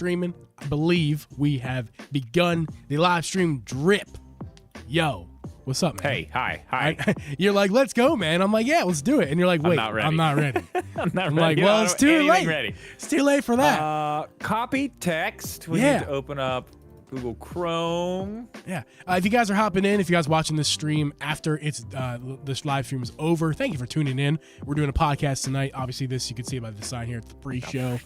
streaming. I believe we have begun the live stream drip. Yo, what's up, man? Hey, hi. You're like, let's go, man. I'm like, yeah, let's do it. And you're like, wait, I'm not ready. I'm like, ready. well, it's too late. Ready. It's too late for that. Copy text. We need to open up Google Chrome. Yeah. If you guys are hopping in, if you guys are watching this stream after it's this live stream is over, thank you for tuning in. We're doing a podcast tonight. Obviously, this you can see by the sign here. It's the pre-show.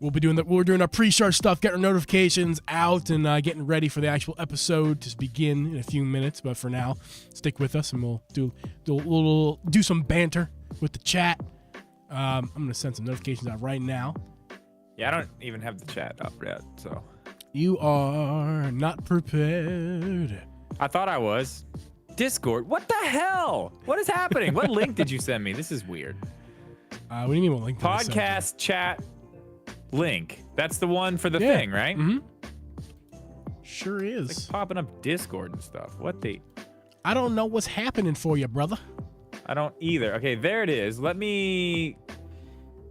We're doing our pre-show stuff, getting our notifications out, and getting ready for the actual episode to begin in a few minutes. But for now, stick with us, and we'll do some banter with the chat. I'm gonna send some notifications out right now. Yeah, I don't even have the chat up yet, so. You are not prepared. I thought I was. Discord. What the hell? What is happening? What link did you send me? This is weird. What do you mean what link? Podcast chat link. That's the one for the thing, right? Mm-hmm. Sure is. It's like popping up Discord and stuff. What the? I don't know what's happening for you, brother. I don't either. Okay, there it is. Let me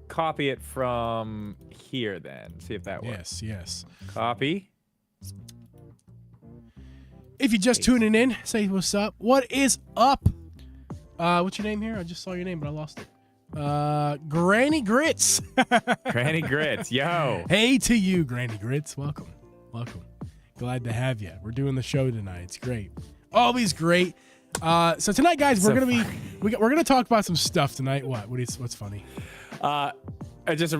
copy it from here then. See if that works. Yes. Copy. If you're just tuning in, say what's up. What is up? What's your name here? I just saw your name, but I lost it. Granny Grits. Granny Grits, yo. Hey to you, Granny Grits. Welcome. Glad to have you. We're doing the show tonight. It's great. Always great. So tonight, guys, we're gonna talk about some stuff tonight. What's funny? That just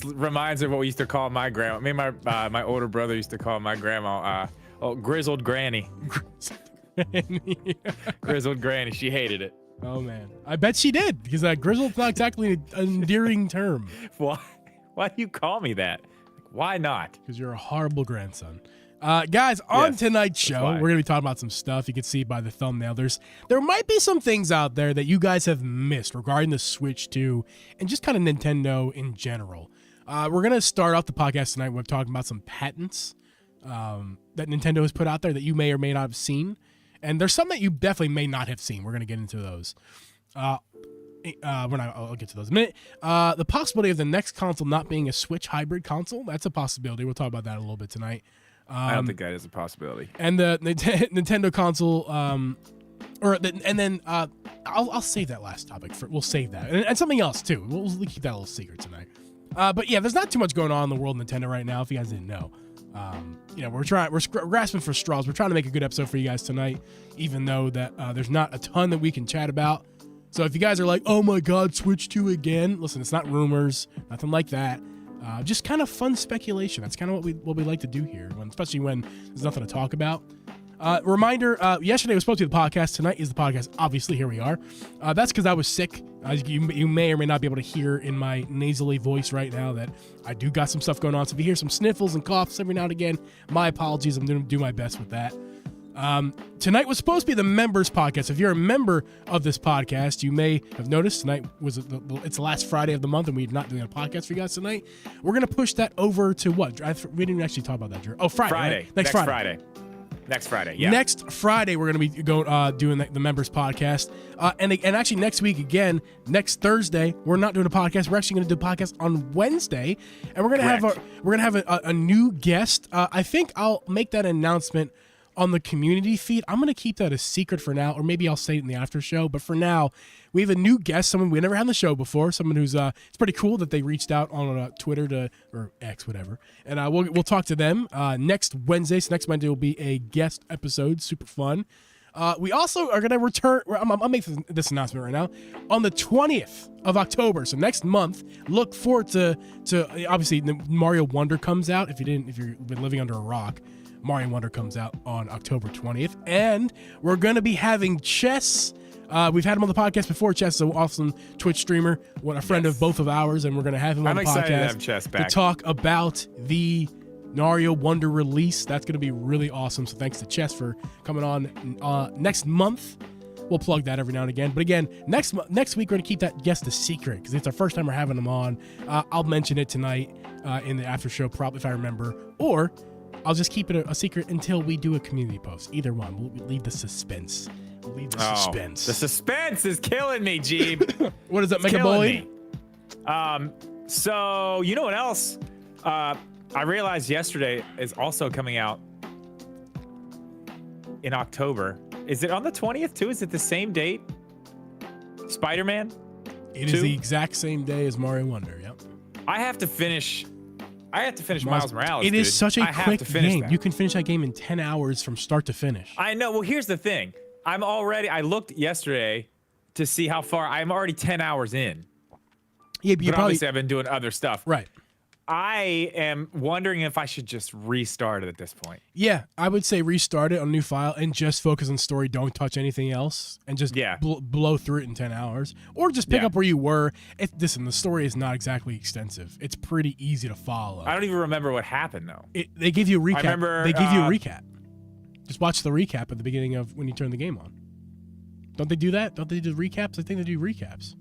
reminds me of what we used to call my grandma. Me and my older brother used to call my grandma grizzled granny. Grizzled granny. She hated it. Oh man, I bet she did, because grizzled's not exactly an endearing term. Why do you call me that? Why not? Because you're a horrible grandson. Guys, on tonight's show, we're going to be talking about some stuff. You can see by the thumbnail. There might be some things out there that you guys have missed regarding the Switch 2 and just kind of Nintendo in general. We're going to start off the podcast tonight with talking about some patents that Nintendo has put out there that you may or may not have seen. And there's some that you definitely may not have seen. We're going to get into those. I'll get to those in a minute. The possibility of the next console not being a Switch hybrid console, that's a possibility. We'll talk about that a little bit tonight. I don't think that is a possibility. And the Nintendo console, I'll save that last topic we'll save that, and something else too. We'll keep that a little secret tonight. But yeah, there's not too much going on in the world of Nintendo right now. If you guys didn't know, we're grasping for straws. We're trying to make a good episode for you guys tonight, even though that there's not a ton that we can chat about. So if you guys are like, oh my God, Switch 2 again, listen, it's not rumors, nothing like that. Just kind of fun speculation. That's kind of what we like to do here, especially when there's nothing to talk about. Reminder, yesterday was supposed to be the podcast. Tonight is the podcast. Obviously, here we are. That's because I was sick. You may or may not be able to hear in my nasally voice right now that I do got some stuff going on. So if you hear some sniffles and coughs every now and again, my apologies. I'm going to do my best with that. Tonight was supposed to be the members podcast. If you're a member of this podcast, you may have noticed tonight it's the last Friday of the month, and we're not doing a podcast for you guys tonight. We're going to push that over to what? We didn't actually talk about that, Drew. Oh, Friday. Right? Next Friday. Next Friday, yeah. Next Friday, we're going to be doing the members podcast. And actually next week, again, next Thursday, we're not doing a podcast. We're actually going to do a podcast on Wednesday. And we're going to have a new guest. I think I'll make that announcement on the community feed. I'm going to keep that a secret for now, or maybe I'll say it in the after show. But for now, we have a new guest, someone we never had on the show before, someone who's it's pretty cool that they reached out on Twitter or X, whatever. And we'll talk to them next Wednesday. So next Monday will be a guest episode, super fun. We also are going to return. I'll make this announcement right now. On the 20th of October, so next month, look forward to obviously Mario Wonder comes out. If you've been living under a rock, Mario Wonder comes out on October 20th, and we're going to be having Chess. We've had him on the podcast before. Chess is an awesome Twitch streamer, a friend of both of ours, and we're going to have him on the podcast. I'm excited to have Chess back to talk about the Mario Wonder release. That's going to be really awesome. So thanks to Chess for coming on next month. We'll plug that every now and again. But again, next week we're going to keep that guest a secret because it's our first time we're having him on. I'll mention it tonight in the after show, probably if I remember, or I'll just keep it a secret until we do a community post. Either one. We'll leave the suspense. The suspense is killing me, Geeb. What does that make a boy? So you know what else? I realized yesterday is also coming out in October. Is it on the 20th too? Is it the same date? Spider-Man? It is the exact same day as Mario Wonder. Yep. I have to finish Miles Morales. It is such a quick game. That. You can finish that game in 10 hours from start to finish. I know. Well, here's the thing. I looked yesterday to see how far. I'm already 10 hours in. Yeah, but obviously I've been doing other stuff. Right. I am wondering if I should just restart it at this point. Yeah, I would say restart it on a new file and just focus on story. Don't touch anything else and just blow through it in 10 hours. Or just pick up where you were. Listen, the story is not exactly extensive. It's pretty easy to follow. I don't even remember what happened, though. They give you a recap. I remember, they give you a recap. Just watch the recap at the beginning of when you turn the game on. Don't they do that? Don't they do recaps? I think they do recaps.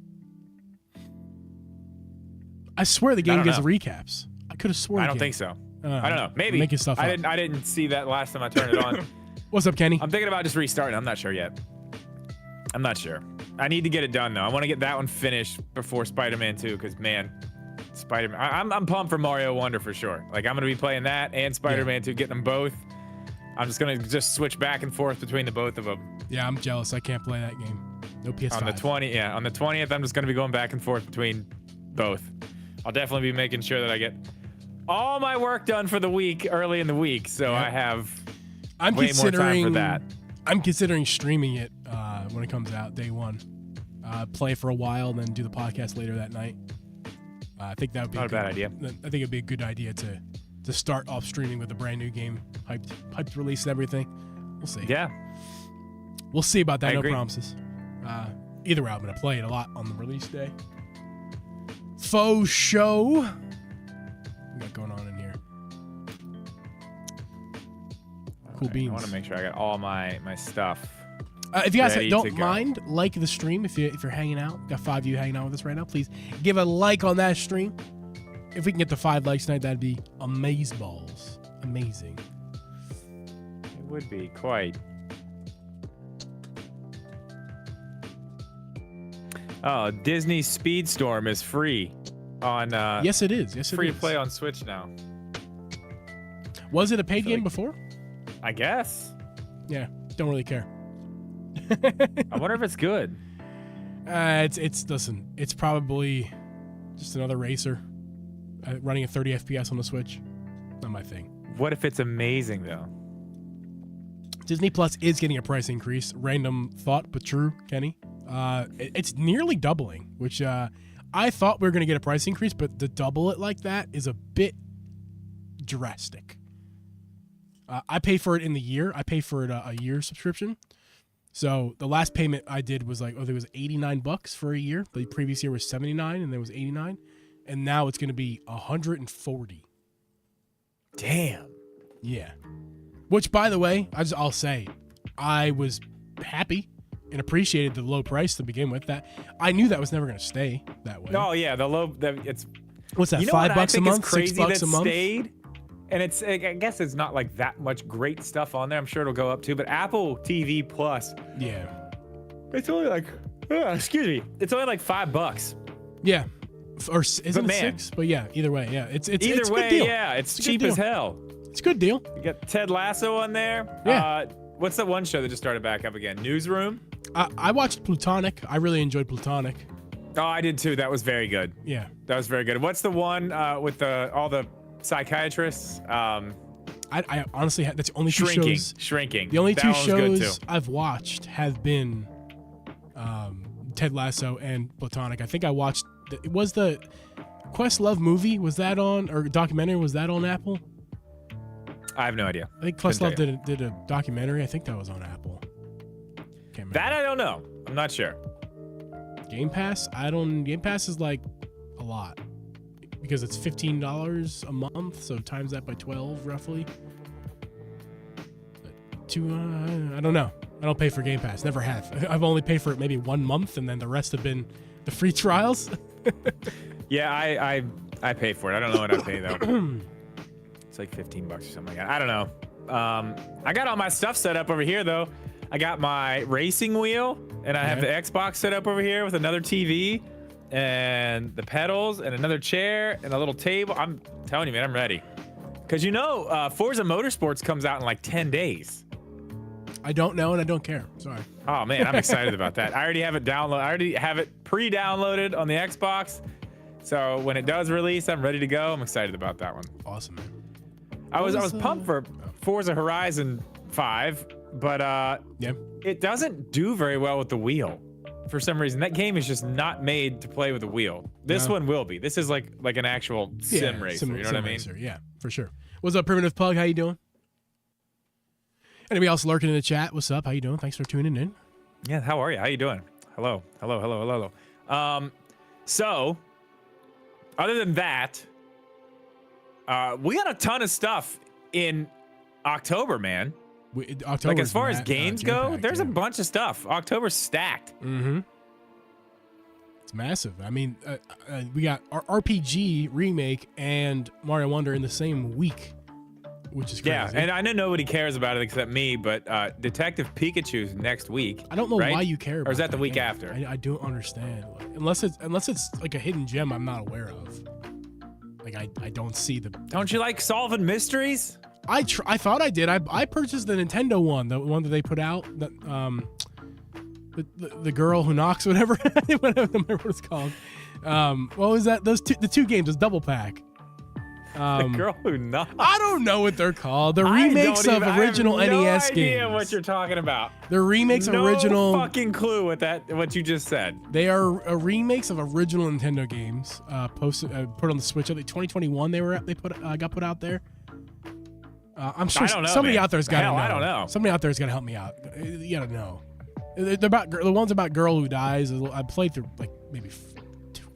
I swear the game gives recaps. I could have sworn. I don't think so. I don't know. Maybe. Making stuff up. I didn't see that last time I turned it on. What's up, Kenny? I'm thinking about just restarting. I'm not sure yet. I'm not sure. I need to get it done though. I want to get that one finished before Spider-Man 2, because man, Spider-Man. I'm pumped for Mario Wonder for sure. Like I'm gonna be playing that and Spider-Man 2, getting them both. I'm just gonna switch back and forth between the both of them. Yeah, I'm jealous. I can't play that game. No PS5. On the 20th, I'm just gonna be going back and forth between both. I'll definitely be making sure that I get all my work done for the week early in the week, so I have way more time for that. I'm considering streaming it when it comes out day one. Play for a while, and then do the podcast later that night. I think that would be not a bad idea. I think it'd be a good idea to start off streaming with a brand new game, hyped release and everything. We'll see. Yeah, we'll see about that. I agree. Promises. Either way, I'm gonna play it a lot on the release day. Faux show. What we got going on in here? Cool beans. I want to make sure I got all my stuff. If you guys don't mind, like the stream if you're hanging out. Got 5 of you hanging out with us right now. Please give a like on that stream. If we can get to 5 likes tonight, that'd be amazeballs. Amazing. It would be quite. Oh, Disney Speedstorm is free on. Yes, it is. Yes, it is. Free to play on Switch now. Was it a paid game before? I guess. Yeah, don't really care. I wonder if it's good. Listen. It's probably just another racer running at 30 FPS on the Switch. Not my thing. What if it's amazing though? Disney Plus is getting a price increase. Random thought, but true, Kenny. It's nearly doubling, which I thought we were going to get a price increase, but to double it like that is a bit drastic. I pay for it in the year. I pay for it a year subscription. So the last payment I did was like, there was $89 for a year. The previous year was $79, and there was $89, and now it's going to be $140. Damn. Yeah. Which, by the way, I'll say, I was happy and appreciated the low price to begin with. That I knew that was never going to stay that way. Oh yeah, it's. What's that? You know $5 a month, crazy $6 a month. Stayed, and I guess it's not like that much great stuff on there. I'm sure it'll go up too. But Apple TV Plus. Yeah. It's only like, excuse me, it's only like $5. Yeah. Or is it 6? But yeah, either way, yeah, it's a good deal. Yeah, it's cheap as hell. It's a good deal. You got Ted Lasso on there. Yeah. What's that one show that just started back up again? Newsroom. I watched Plutonic. I really enjoyed Plutonic. Oh, I did too. That was very good. Yeah. That was very good. What's the one with all the psychiatrists? I honestly that's the only two shows. Shrinking. The only two shows I've watched have been Ted Lasso and Platonic. I think I watched it was the Questlove movie, was that on, or documentary, was that on Apple? I have no idea. I think Questlove did a documentary. I think that was on Apple. Can't remember. That I don't know. I'm not sure. Game Pass? Game Pass is like a lot because it's $15 a month, so times that by 12 roughly. I don't know. I don't pay for Game Pass. Never have. I've only paid for it maybe 1 month, and then the rest have been the free trials. Yeah, I pay for it. I don't know what I pay though. It's like $15 or something like that. I don't know. I got all my stuff set up over here though. I got my racing wheel, and I have the Xbox set up over here with another TV and the pedals and another chair and a little table. I'm telling you, man, I'm ready. Because Forza Motorsports comes out in like 10 days. I don't know and I don't care. Sorry. Oh man, I'm excited about that. I already have it downloaded. I already have it pre-downloaded on the Xbox. So when it does release, I'm ready to go. I'm excited about that one. Awesome, man. I was pumped for Forza Horizon 5, but it doesn't do very well with the wheel. For some reason, that game is just not made to play with a wheel. This one will be. This is like an actual sim racer. You know what I mean? Racer, yeah, for sure. What's up, Primitive Pug? How you doing? Anybody else lurking in the chat? What's up? How you doing? Thanks for tuning in. Yeah, how are you? How you doing? Hello. So, other than that, we got a ton of stuff in October, man. Like as far as games go, there's a bunch of stuff. October's stacked. Mm-hmm. It's massive. I mean, we got our RPG remake and Mario Wonder in the same week, which is crazy. Yeah, and I know nobody cares about it except me, but Detective Pikachu's next week. I don't know why you care about it. Or is that the week after? I don't understand. Unless it's like a hidden gem I'm not aware of. Like I don't see the. Don't you like solving mysteries? I thought I did. I purchased the Nintendo one, the one that they put out. The girl who knocks, whatever. I don't remember what it's called. What was that? The two games, this double pack. The girl who knocks. I don't know what they're called. The remakes of original NES games. I have no idea what you're talking about. The remakes of original. No fucking clue what you just said. They are remakes of original Nintendo games. Put on the Switch. I think 2021 got put out there. I'm sure somebody out there's got to know. I don't know. Somebody out there's got to help me out. You got to know. They're about the ones about girl who dies. I played through like maybe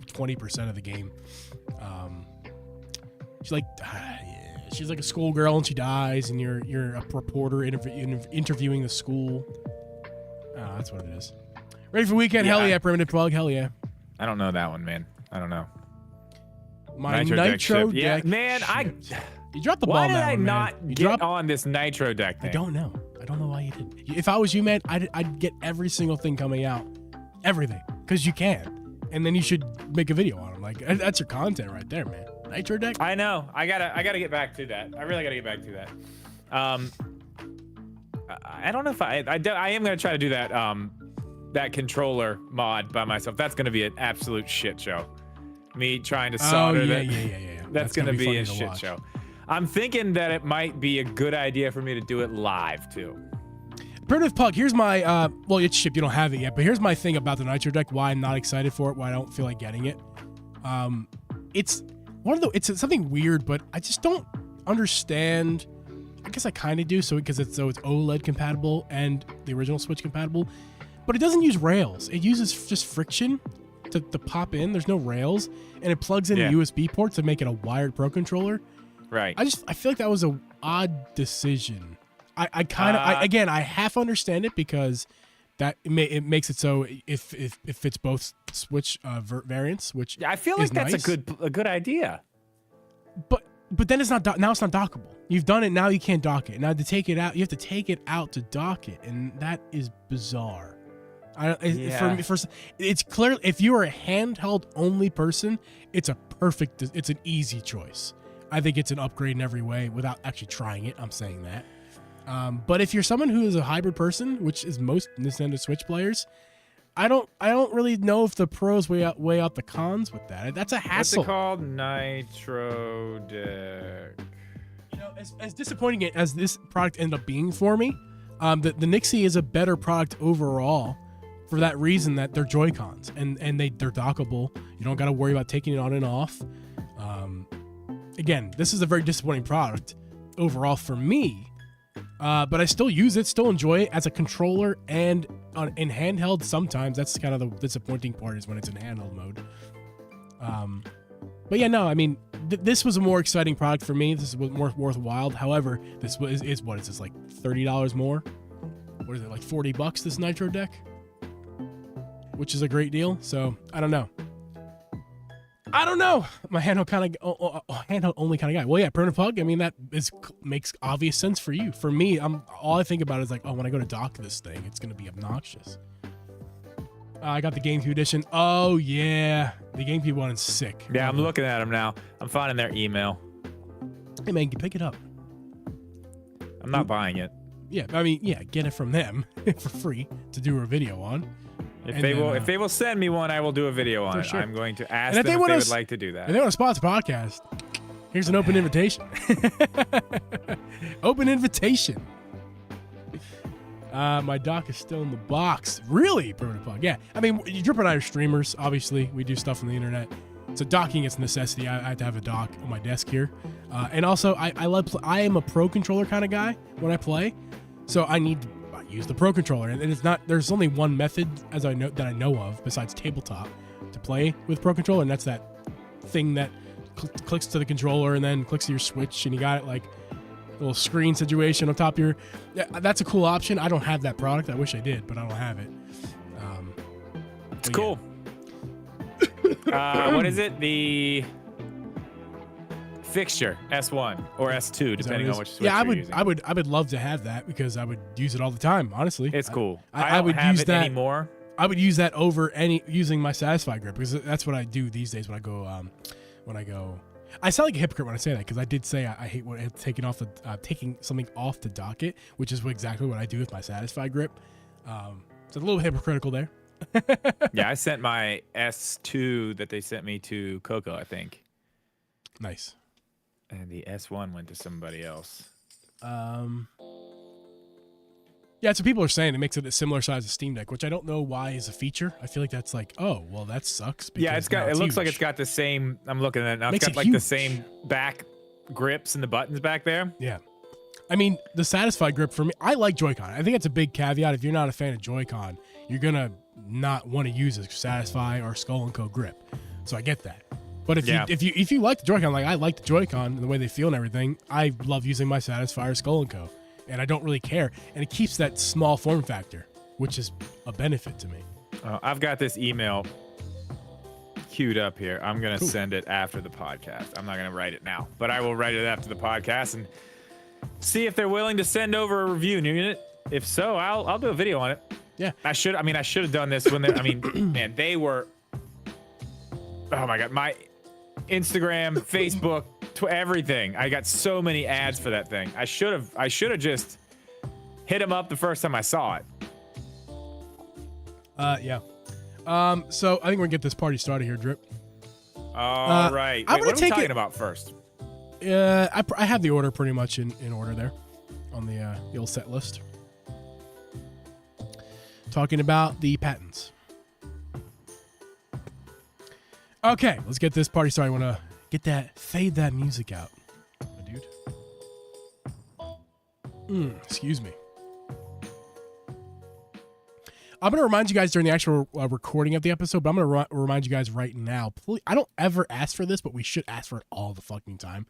20% of the game. She's like a schoolgirl and she dies, and you're a reporter interviewing the school. That's what it is. Ready for weekend? Yeah. Hell yeah, Primitive Plug. Hell yeah. I don't know that one, man. I don't know. My Nitro deck. Yeah, man, you dropped the ball. Why did I not get on this Nitro deck thing? I don't know. I don't know why you didn't. If I was you, man, I'd get every single thing coming out. Everything. Because you can. And then you should make a video on them. Like, that's your content right there, man. Nitro deck? I know. I gotta get back to that. I really gotta get back to that. I don't know if I am gonna try to do that controller mod by myself. That's gonna be an absolute shit show. Me trying to solder that. Yeah. That's gonna be a shit show. I'm thinking that it might be a good idea for me to do it live too. Primitive Pug, here's my well, it's shipped, you don't have it yet, but here's my thing about the Nitro deck, why I'm not excited for it, why I don't feel like getting it. It's something weird, but I just don't understand. I guess I kind of do, because it's OLED compatible and the original Switch compatible, but it doesn't use rails. It uses just friction to pop in. There's no rails, and it plugs in a USB port to make it a wired Pro controller. Right. I feel like that was an odd decision. I half understand it because it makes it so if it fits both Switch variants, which I feel like that's nice. a good idea. But then it's not dockable. You've done it, now you can't dock it. Now to take it out, you have to take it out to dock it, and that is bizarre. It's clear if you are a handheld only person, it's an easy choice. I think it's an upgrade in every way without actually trying it. I'm saying that. But if you're someone who is a hybrid person, which is most Nintendo Switch players, I don't really know if the pros weigh out the cons with that. That's a hassle. What's it called? Nitro deck. You know, as disappointing as this product ended up being for me, the Nixie is a better product overall for that reason that they're Joy-Cons and they're dockable. You don't got to worry about taking it on and off. Again, this is a very disappointing product overall for me. But I still use it, still enjoy it as a controller and in handheld. Sometimes that's kind of the disappointing part is when it's in handheld mode. But yeah, no, I mean, this was a more exciting product for me. This was more worthwhile. However, this is what is this, like $30 more? What is it, like $40 this Nitro deck? Which is a great deal. So I don't know. My handheld only kind of guy. Well, yeah, Primitive Pug. I mean, that makes obvious sense for you. For me, all I think about is like, when I go to dock this thing, it's gonna be obnoxious. I got the GameCube edition. Oh yeah, the GameCube one is sick. Yeah, I'm looking at them now. I'm finding their email. Hey man, pick it up. I'm not buying it. Yeah, I mean, yeah, get it from them for free to do a video on. If they will send me one, I will do a video on it. sure. I'm going to ask And them if they would like to do that. If they want to sponsor the podcast, here's an open invitation. Open invitation. My dock is still in the box. Really, Primitive Plug? Yeah. I mean, Drip and I are streamers. Obviously, we do stuff on the internet. So docking is a necessity. I have to have a dock on my desk here. And also, I am a pro controller kind of guy when I play. So I need to use the pro controller. And it's not, there's only one method that I know of besides tabletop to play with pro controller. And that's that thing that clicks to the controller and then clicks to your Switch. And you got it like a little screen situation on top of your, that's a cool option. I don't have that product. I wish I did, but I don't have it. It's cool. What is it? The fixture S1 or S2, depending on which Switch you're using. I would love to have that because I would use it all the time. Honestly, it's cool. I would have use it that anymore. I would use that over using my Satisfy grip because that's what I do these days when I go. I sound like a hypocrite when I say that because I did say I hate taking something off the docket, which is exactly what I do with my Satisfy grip. It's a little hypocritical there. Yeah, I sent my S2 that they sent me to Coco, I think. Nice. And the S1 went to somebody else. Yeah, so people are saying it makes it a similar size as Steam Deck, which I don't know why is a feature. I feel like that's like, oh, well, that sucks. Yeah, it looks like it's got the same. I'm looking at it now. It's got like the same back grips and the buttons back there. Yeah. I mean, the Satisfy grip for me, I like Joy-Con. I think it's a big caveat. If you're not a fan of Joy-Con, you're going to not want to use a Satisfy or Skull & Co grip. So I get that. But if you like the Joy-Con, like I like the Joy-Con and the way they feel and everything, I love using my Satisfy or Skull & Co. And I don't really care. And it keeps that small form factor, which is a benefit to me. I've got this email queued up here. I'm going to send it after the podcast. I'm not going to write it now, but I will write it after the podcast and see if they're willing to send over a review unit. If so, I'll do a video on it. Yeah. I should have done this when man, they were, oh my God, my Instagram, Facebook, everything. I got so many ads for that thing. I should have just hit them up the first time I saw it. Yeah. So I think we're gonna get this party started here, Drip. All right. Wait, what are we talking about first? I have the order pretty much in order there on the old set list. Talking about the patents. Okay, let's get this party started. I want to fade that music out, my dude. Excuse me. I'm going to remind you guys during the actual recording of the episode, but I'm going to remind you guys right now. Please, I don't ever ask for this, but we should ask for it all the fucking time.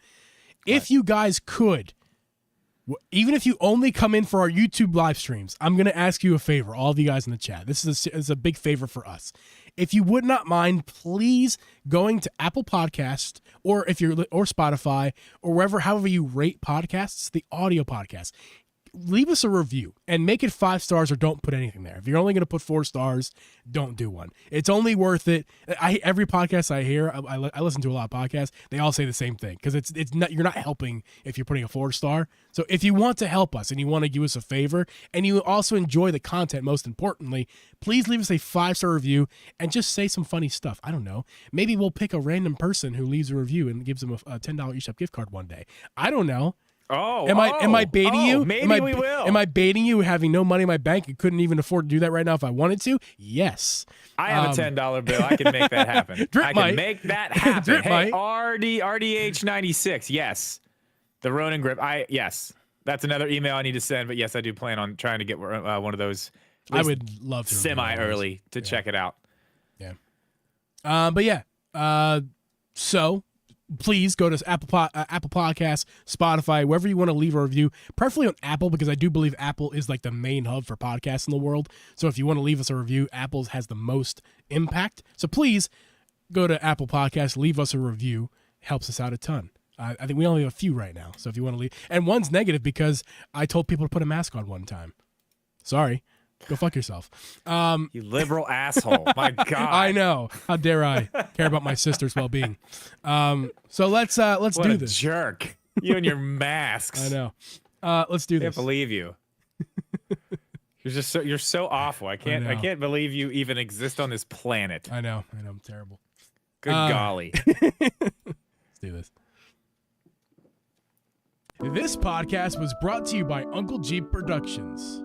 If you guys could, even if you only come in for our YouTube live streams, I'm going to ask you a favor, all of you guys in the chat. This is a big favor for us. If you would not mind, please going to Apple Podcasts or Spotify or wherever, however you rate podcasts, the audio podcast. Leave us a review and make it 5 stars or don't put anything there. If you're only going to put 4 stars, don't do one. It's only worth it. Every podcast I hear, I listen to a lot of podcasts. They all say the same thing because it's not, you're not helping if you're putting a 4 star. So if you want to help us and you want to do us a favor and you also enjoy the content, most importantly, please leave us a 5-star review and just say some funny stuff. I don't know. Maybe we'll pick a random person who leaves a review and gives them a $10 eShop gift card one day. I don't know. Am I baiting you? Maybe we will. Am I baiting you having no money in my bank and couldn't even afford to do that right now if I wanted to? Yes. I have a $10 bill. I can make that happen. I can make that happen. Hey, RDH96. Yes. The Ronin grip. Yes. That's another email I need to send, but yes, I do plan on trying to get one of those. I would love to. Semi-early to check it out. Yeah. But yeah. So please go to Apple Podcasts, Spotify, wherever you want to leave a review, preferably on Apple, because I do believe Apple is like the main hub for podcasts in the world. So if you want to leave us a review, Apple has the most impact. So please go to Apple Podcasts, leave us a review. Helps us out a ton. I think we only have a few right now. So if you want to leave, and one's negative because I told people to put a mask on one time. Sorry. Go fuck yourself. You liberal asshole. My God. I know. How dare I care about my sister's well-being? So let's what do a this. Jerk. You and your masks. I know. Let's do I this. can't believe you. You're so awful. I can't believe you even exist on this planet. I know. I'm terrible. Good golly. Let's do this. This podcast was brought to you by Uncle Geeb Productions.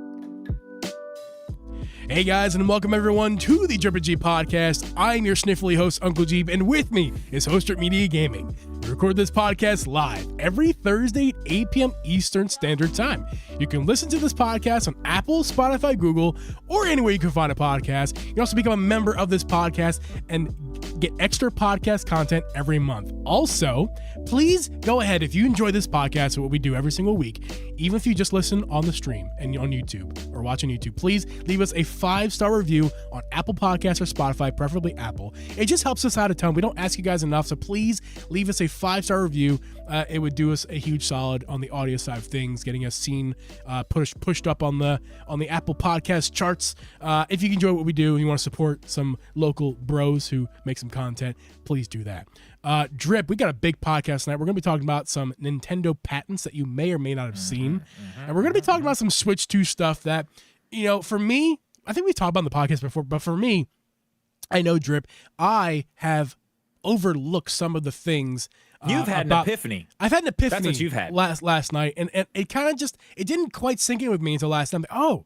Hey guys, and welcome everyone to the Drip and Geeb podcast. I'm your sniffly host, Uncle Geeb, and with me is Hoster Media Gaming. We record this podcast live every Thursday at 8 p.m. Eastern Standard Time. You can listen to this podcast on Apple, Spotify, Google, or anywhere you can find a podcast. You can also become a member of this podcast and get extra podcast content every month. Also, please go ahead, if you enjoy this podcast, what we do every single week, even if you just listen on the stream and on YouTube or watch on YouTube, please leave us a 5-star review on Apple Podcasts or Spotify, preferably Apple. It just helps us out a ton. We don't ask you guys enough, so please leave us a 5-star review. It would do us a huge solid on the audio side of things, getting us seen, pushed up on the Apple Podcast charts. If you enjoy what we do and you want to support some local bros who make some content, please do that. Drip, we got a big podcast tonight. We're going to be talking about some Nintendo patents that you may or may not have seen. And we're going to be talking about some Switch 2 stuff that, for me, I think we talked about on the podcast before, but for me, I know, Drip, I have overlooked some of the things. You've had an epiphany. I've had an epiphany. That's what you've had. Last night, and it kind of it didn't quite sink in with me until last night. Oh,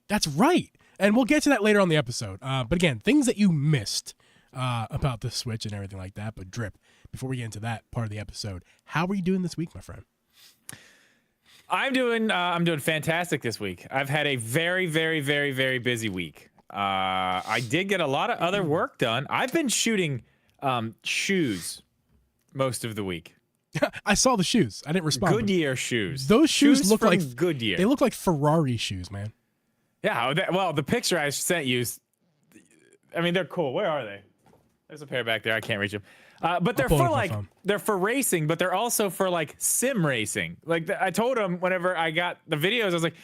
that's right. And we'll get to that later on the episode. But again, things that you missed about the Switch and everything like that. But Drip, before we get into that part of the episode, how are you doing this week, my friend? I'm doing fantastic this week. I've had a very, very, very, very busy week. I did get a lot of other work done. I've been shooting shoes most of the week. I saw the shoes. I didn't respond. Goodyear shoes. Those shoes look like Goodyear. They look like Ferrari shoes, man. Yeah. Well, the picture I sent you, they're cool. Where are they? There's a pair back there. I can't reach them. But they're for racing, but they're also for like sim racing. Like I told him whenever I got the videos, I was like,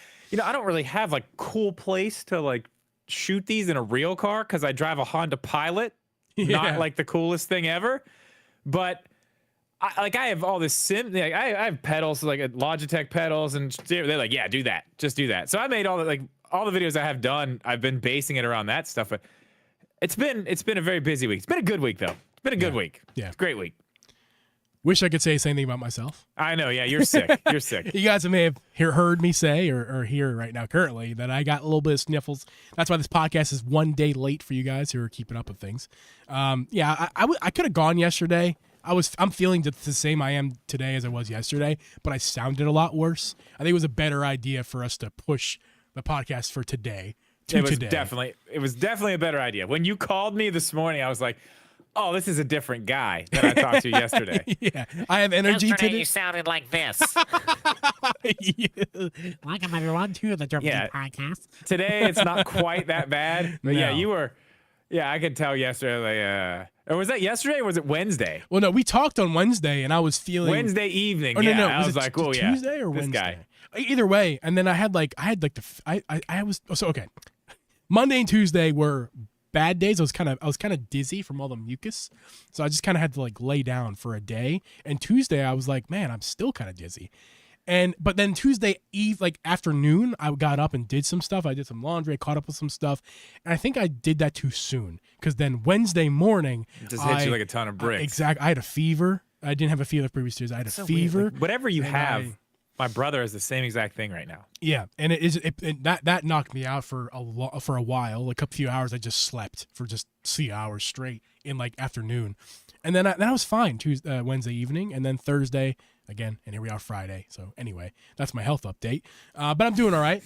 I don't really have like cool place to like shoot these in a real car because I drive a Honda Pilot, not like the coolest thing ever. But I have all this sim. Like, I have pedals, like Logitech pedals, and they're like, yeah, do that, just do that. So I made all the videos I have done. I've been basing it around that stuff. But it's been a very busy week. It's been a good week though. It's been a good week. Yeah. It's a great week. Wish I could say the same thing about myself. I know. Yeah, you're sick. You're sick. You guys may have heard me say or hear right now currently that I got a little bit of sniffles. That's why this podcast is one day late for you guys who are keeping up with things. I could have gone yesterday. I'm feeling the same I am today as I was yesterday, but I sounded a lot worse. I think it was a better idea for us to push the podcast for today. It was definitely a better idea. When you called me this morning, I was like, oh, this is a different guy that I talked to yesterday. Yeah, I have energy yesterday today. You sounded like this. Welcome everyone to the Drip podcast. Today it's not quite that bad, but yeah, you were. Yeah, I could tell yesterday. Or was that yesterday or was it Wednesday? Well, no, we talked on Wednesday, and I was feeling Wednesday evening. No, I was like, oh yeah, Tuesday or this Wednesday? Guy. Either way, and then I was okay. Monday and Tuesday were bad days. I was kind of dizzy from all the mucus, so I just kind of had to like lay down for a day. And Tuesday, I was like, man, I'm still kind of dizzy. But then Tuesday eve, like afternoon, I got up and did some stuff. I did some laundry, I caught up with some stuff, and I think I did that too soon because then Wednesday morning, it just hit you like a ton of bricks. Exactly, I had a fever. I didn't have a fever the previous Tuesday. I had a fever. Like, whatever you have. My brother has the same exact thing right now. Yeah, and that knocked me out for a while. Like a few hours, I just slept for just 3 hours straight in like afternoon, and then I was fine Wednesday evening, and then Thursday again, and here we are Friday. So anyway, that's my health update. But I'm doing all right.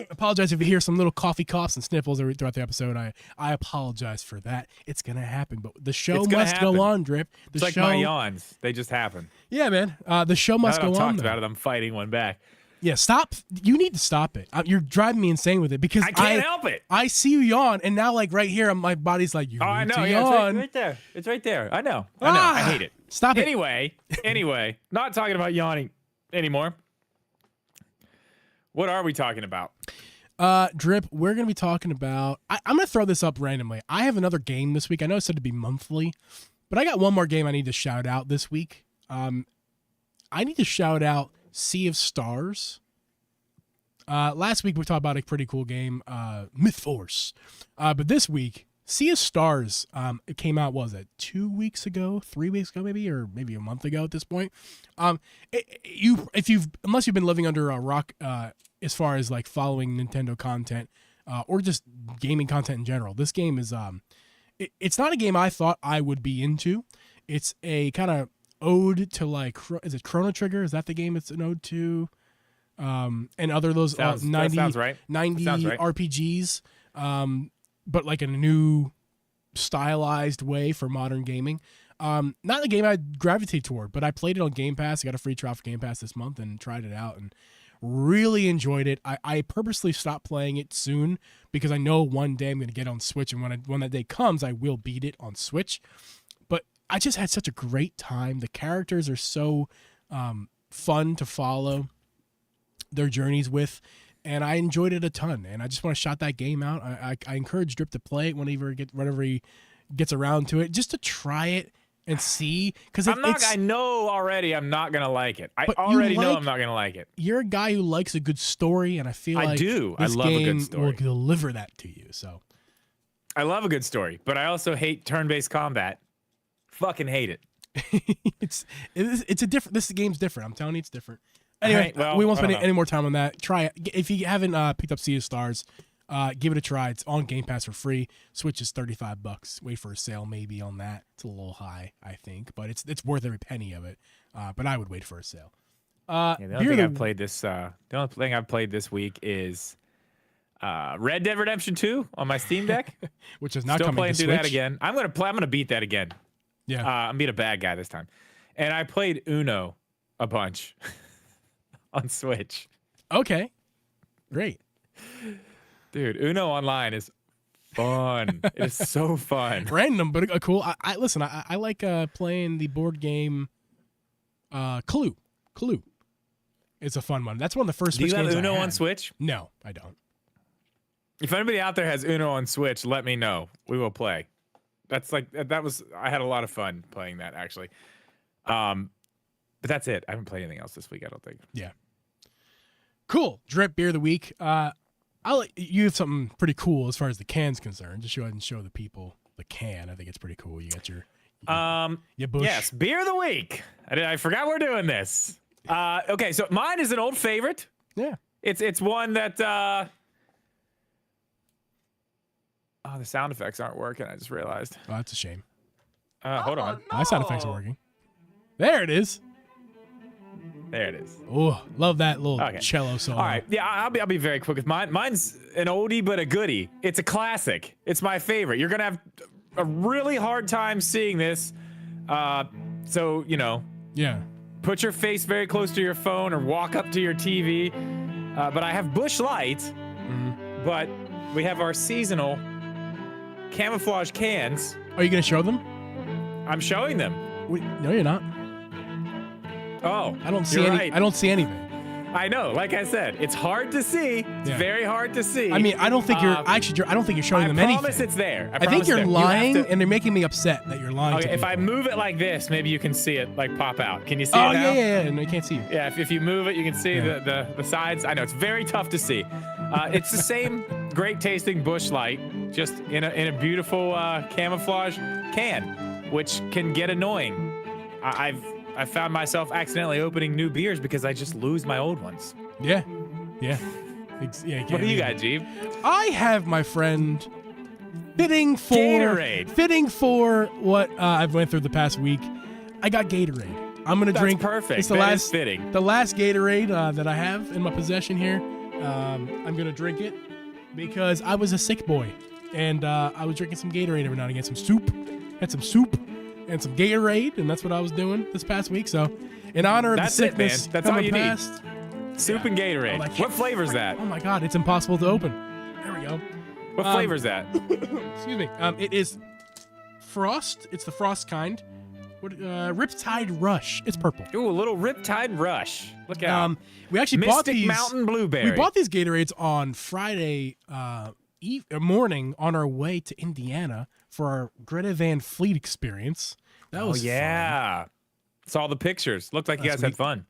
Apologize if you hear some little coffee coughs and sniffles throughout the episode. I apologize for that. It's gonna happen, but the show must go on, Drip. It's like my yawns; they just happen. Yeah, man. The show must go on. Talked about it. I'm fighting one back. Yeah, stop. You need to stop it. You're driving me insane with it because I can't help it. I see you yawn, and now like right here, my body's like, you need I know. to Yeah, yawn. it's right there. It's right there. I know. I hate it. Stop it. Anyway, not talking about yawning anymore. What are we talking about? Drip, we're going to be talking about... I'm going to throw this up randomly. I have another game this week. I know it said to be monthly, but I got one more game I need to shout out this week. I need to shout out Sea of Stars. Last week we talked about a pretty cool game, Myth Force. But this week, Sea of Stars, it came out, what was it, 2 weeks ago, 3 weeks ago maybe, or maybe a month ago at this point. Unless you've been living under a rock, as far as like following Nintendo content, or just gaming content in general, this game is, it's not a game I thought I would be into. It's a kind of ode to like, is it Chrono Trigger? Is that the game it's an ode to? And other those 90 right. 90 right. RPGs, but like in a new stylized way for modern gaming. Not a game I gravitate toward, but I played it on Game Pass. I got a free trial for Game Pass this month and tried it out and really enjoyed it. I purposely stopped playing it soon because I know one day I'm going to get on Switch, and when that day comes, I will beat it on Switch. But I just had such a great time. The characters are so fun to follow their journeys with, and I enjoyed it a ton, and I just want to shout that game out. I encourage Drip to play it whenever he gets around to it, just to try it and see, because I know already I'm not gonna like it. I already know I'm not gonna like it. You're a guy who likes a good story, and I feel like I love a good story. will deliver that to you. So I love a good story, but I also hate turn-based combat. Fucking hate it. it's a different. This game's different. I'm telling you, it's different. Anyway, well, we won't spend any more time on that. Try it. If you haven't picked up Sea of Stars, give it a try. It's on Game Pass for free. Switch is $35. Wait for a sale maybe on that. It's a little high, I think, but it's worth every penny of it. But I would wait for a sale. The only thing I've played this week is Red Dead Redemption 2 on my Steam Deck, which is not still coming playing to through Switch. that again. I'm gonna beat that again. Yeah, I'm being a bad guy this time, and I played Uno a bunch on Switch. Okay, great. Dude, Uno online is fun. It's so fun. Random, but cool. I listen. I like playing the board game. Clue. It's a fun one. That's one of the first. Do Switch you have games Uno I had. on Switch? No, I don't. If anybody out there has Uno on Switch, let me know. We will play. I had a lot of fun playing that, actually. But that's it. I haven't played anything else this week, I don't think. Yeah. Cool. Drip beer of the week. You have something pretty cool as far as the can's concerned. Just go ahead and show the people the can. I think it's pretty cool. You got your Bush. Yes, beer of the week. I forgot we're doing this. Okay, so mine is an old favorite. Yeah. It's one that the sound effects aren't working. I just realized. Oh, that's a shame. Hold on. My sound effects are working. There it is. There it is. Oh, love that little cello solo. All right. Yeah, I'll be very quick with mine. Mine's an oldie but a goodie. It's a classic. It's my favorite. You're gonna have a really hard time seeing this. So Yeah. put your face very close to your phone or walk up to your TV. But I have Bush Light. Mm-hmm. But we have our seasonal camouflage cans. Are you gonna show them? I'm showing them. No, you're not. Oh, I don't see you're any. right. I don't see anything. I know. Like I said, it's hard to see. It's very hard to see. I mean, I don't think you're actually. I don't think you're showing them anything. I promise it's there. I think you're lying, and they're making me upset that you're lying. Okay, to if I people. move it like this, maybe you can see it like pop out. Can you see Oh it now? yeah. No, you can't see you. Yeah, if you move it, you can see the sides. I know it's very tough to see. It's the same great tasting Bush Light, just in a beautiful camouflage can, which can get annoying. I found myself accidentally opening new beers because I just lose my old ones. Yeah. What do you got, Geeb? I have, my friend, fitting for Gatorade. Fitting for what I've went through the past week. I got Gatorade. I'm gonna drink. Perfect. It's the That last is fitting. The last Gatorade that I have in my possession here. I'm gonna drink it because I was a sick boy, and I was drinking some Gatorade every now and again. Some soup. Had some soup and some Gatorade, and that's what I was doing this past week. So, in honor of the sickness, That's all you need. Soup and Gatorade. What flavor is that? Oh my God, it's impossible to open. There we go. What flavor is that? Excuse me. It is Frost. It's the Frost kind. Riptide Rush. It's purple. Ooh, a little Riptide Rush. Look out. We actually Mystic bought these Mountain Blueberry. We bought these Gatorades on Friday morning on our way to Indiana for our Greta Van Fleet experience. That was yeah. fun. Saw the pictures. Looked like you guys had fun.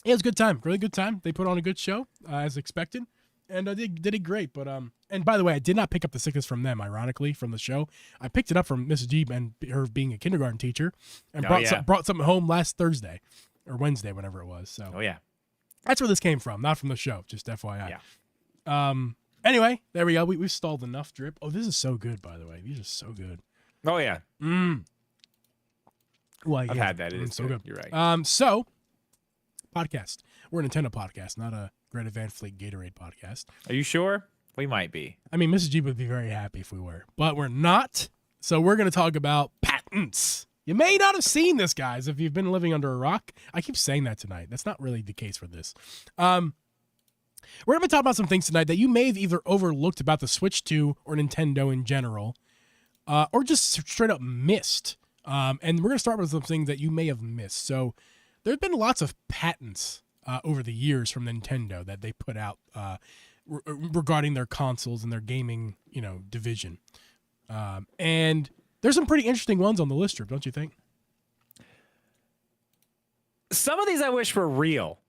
Yeah, it was a good time. Really good time. They put on a good show, as expected. And they did it great. But and by the way, I did not pick up the sickness from them, ironically, from the show. I picked it up from Mrs. Geeb and her being a kindergarten teacher, and brought something home last Thursday or Wednesday, whenever it was. So that's where this came from, not from the show. Just FYI. Yeah. Anyway, there we go. We've stalled enough drip. Oh, this is so good, by the way. These are so good. Oh yeah. Well, I've had that. It is so good. You're right. So podcast. We're a Nintendo podcast, not a Greta Van Fleet Gatorade podcast. Are you sure? We might be. I mean, Mrs. G would be very happy if we were, but we're not. So we're going to talk about patents. You may not have seen this, guys, if you've been living under a rock. I keep saying that tonight. That's not really the case for this. We're going to be talking about some things tonight that you may have either overlooked about the Switch 2 or Nintendo in general, or just straight up missed. And we're going to start with some things that you may have missed. So there's been lots of patents over the years from Nintendo that they put out regarding their consoles and their gaming, division. And there's some pretty interesting ones on the list, Drip, don't you think? Some of these I wish were real.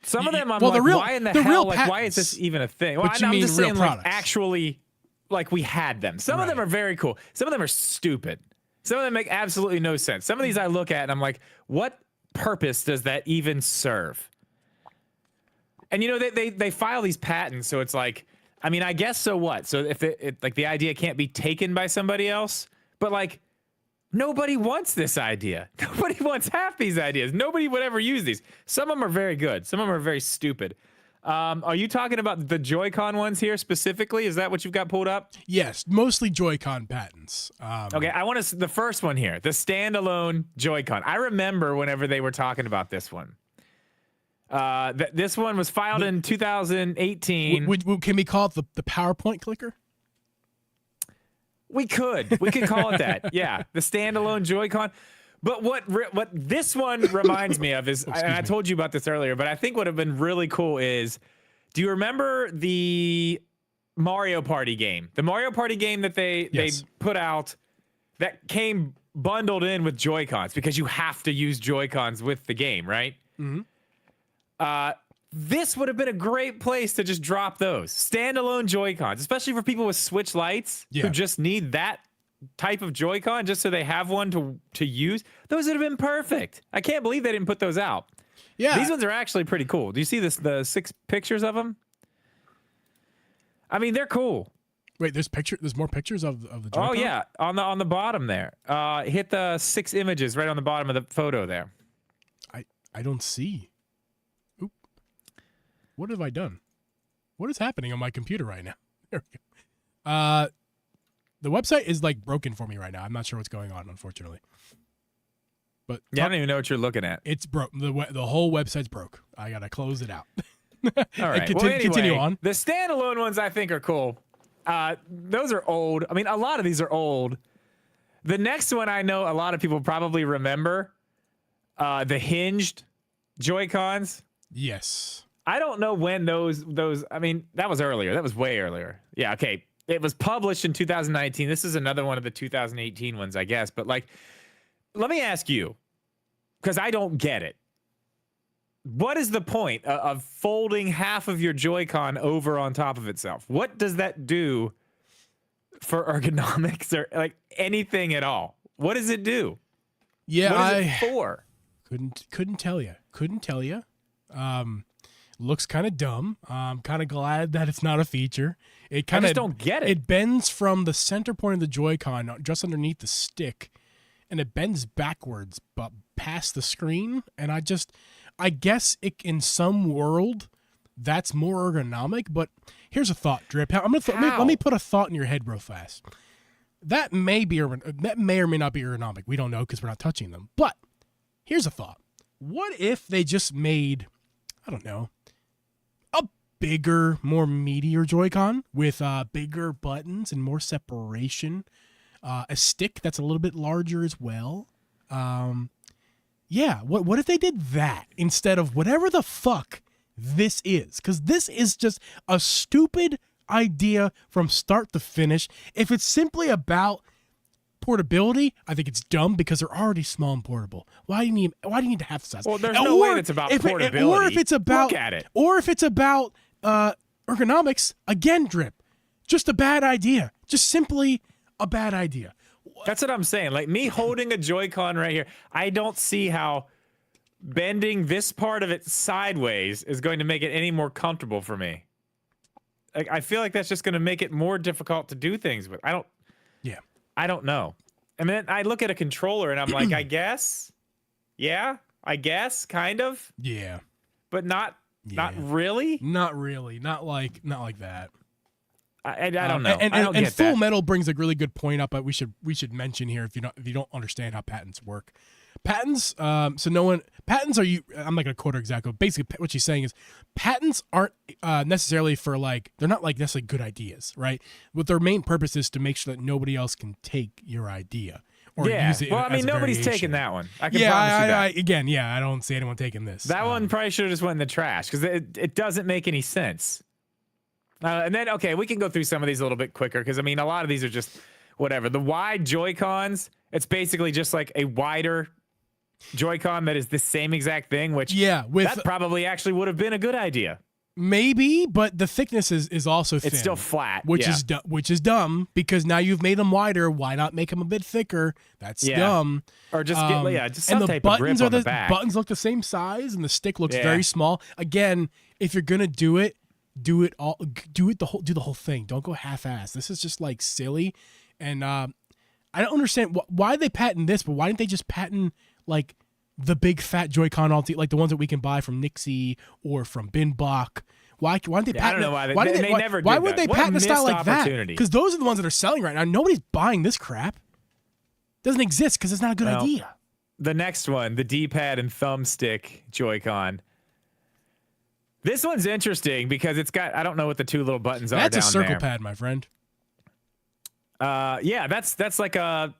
Some of them I'm why in the hell? Why is this even a thing? Well, I'm just saying, actually, we had them. Some of them are very cool. Some of them are stupid. Some of them make absolutely no sense. Some of these I look at and I'm like, what purpose does that even serve? And they file these patents, so it's like, I mean, I guess so what? So if the idea can't be taken by somebody else, but nobody wants this idea. Nobody wants half these ideas. Nobody would ever use these. Some of them are very good. Some of them are very stupid. Are you talking about the Joy-Con ones here specifically? Is that what you've got pulled up? Yes, mostly Joy-Con patents. Okay, I want the first one here, the standalone Joy-Con. I remember whenever they were talking about this one. This one was filed in 2018. Can we call it the PowerPoint clicker? We could call it that. Yeah, the standalone Joy-Con. But what this one reminds me of is, and I told you about this earlier, but I think what would have been really cool is, do you remember the Mario Party game? The Mario Party game that they put out that came bundled in with Joy-Cons because you have to use Joy-Cons with the game, right? Mm-hmm. This would have been a great place to just drop those standalone Joy-Cons, especially for people with Switch Lites who just need that type of Joy-Con just so they have one to use. Those would have been perfect. I can't believe they didn't put those out. Yeah, these ones are actually pretty cool. Do you see the 6 pictures of them? I mean, they're cool. Wait, there's more pictures of the Joy-Con? Oh yeah, on the bottom there. Hit the 6 images right on the bottom of the photo there. I don't see. Oop. What have I done? What is happening on my computer right now? There we go. The website is broken for me right now. I'm not sure what's going on, unfortunately. But I don't even know what you're looking at. It's broke. The whole website's broke. I gotta close it out. All right. Continue on. The standalone ones I think are cool. Those are old. I mean, a lot of these are old. The next one I know a lot of people probably remember. The hinged Joy-Cons. Yes. I don't know when those. I mean, that was earlier. That was way earlier. Yeah. Okay. It was published in 2019. This is another one of the 2018 ones, I guess. But let me ask you, because I don't get it. What is the point of folding half of your Joy-Con over on top of itself? What does that do for ergonomics or anything at all? What does it do? Yeah, what is it for? Couldn't tell you. Looks kind of dumb. Kind of glad that it's not a feature. I just don't get it. It bends from the center point of the Joy-Con just underneath the stick, and it bends backwards, but past the screen. And I guess in some world that's more ergonomic. But here's a thought, Drip. Let me put a thought in your head real fast. That may or may not be ergonomic. We don't know because we're not touching them. But here's a thought. What if they just made, I don't know, a bigger, more meatier Joy-Con with bigger buttons and more separation, a stick that's a little bit larger as well. Yeah, what if they did that instead of whatever the fuck this is? Because this is just a stupid idea from start to finish. If it's simply about portability, I think it's dumb because they're already small and portable. Why do you need to have the size? Well, there's no way it's about portability. Or if it's about look at it. Or if it's about ergonomics, again, Drip. Just a bad idea. Just simply a bad idea. That's what I'm saying. Like me holding a Joy-Con right here, I don't see how bending this part of it sideways is going to make it any more comfortable for me. Like I feel like that's just going to make it more difficult to do things with. I don't know. I mean, I look at a controller and I'm like, I guess, kind of. Yeah. But not really. Not really. Not like that. I don't know. And Full Metal brings a really good point up that we should mention here if you don't understand how patents work. Patents, I'm not gonna quote her exactly. Basically, what she's saying is patents aren't necessarily for they're not necessarily good ideas, right? What their main purpose is to make sure that nobody else can take your idea or use it. Well, I mean, nobody's taking that one. I can promise you that. I don't see anyone taking this. That one probably should have just went in the trash because it doesn't make any sense. And then, okay, we can go through some of these a little bit quicker because, I mean, a lot of these are just whatever. The wide Joy-Cons, it's basically just like a wider Joy-Con that is the same exact thing, which that probably actually would have been a good idea. Maybe, but the thickness is also thin. It's still flat, which is dumb because now you've made them wider. Why not make them a bit thicker? That's dumb. Or just just some type of grip on the back. Buttons look the same size, and the stick looks very small. Again, if you're gonna do the whole thing. Don't go half-ass. This is just silly, and I don't understand why they patent this, but why didn't they just patent the big fat Joy-Con like the ones that we can buy from Nixie or from Bin Block? Why didn't they patent? I don't know why they never did that. Why would they patent a style like that? Opportunity. Because those are the ones that are selling right now. Nobody's buying this crap. It doesn't exist because it's not a good idea. The next one, the D-pad and thumbstick Joy-Con. This one's interesting because it's got, I don't know what the two little buttons are down there. That's a circle pad, my friend. Yeah, that's like the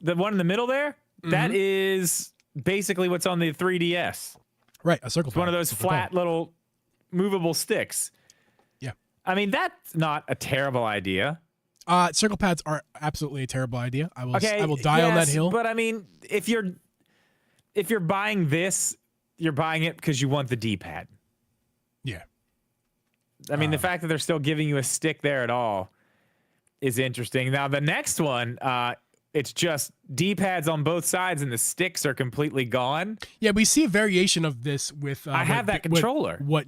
one in the middle there. Mm-hmm. That is basically what's on the 3DS. Right, a circle pad. It's one of those flat little movable sticks. Yeah. I mean, that's not a terrible idea. Circle pads are absolutely a terrible idea. I will die on that hill. But I mean, if you're buying this, you're buying it because you want the D-pad. Yeah. I mean, the fact that they're still giving you a stick there at all is interesting. Now, the next one, it's just D-pads on both sides and the sticks are completely gone. Yeah, we see a variation of this with... I have that controller. What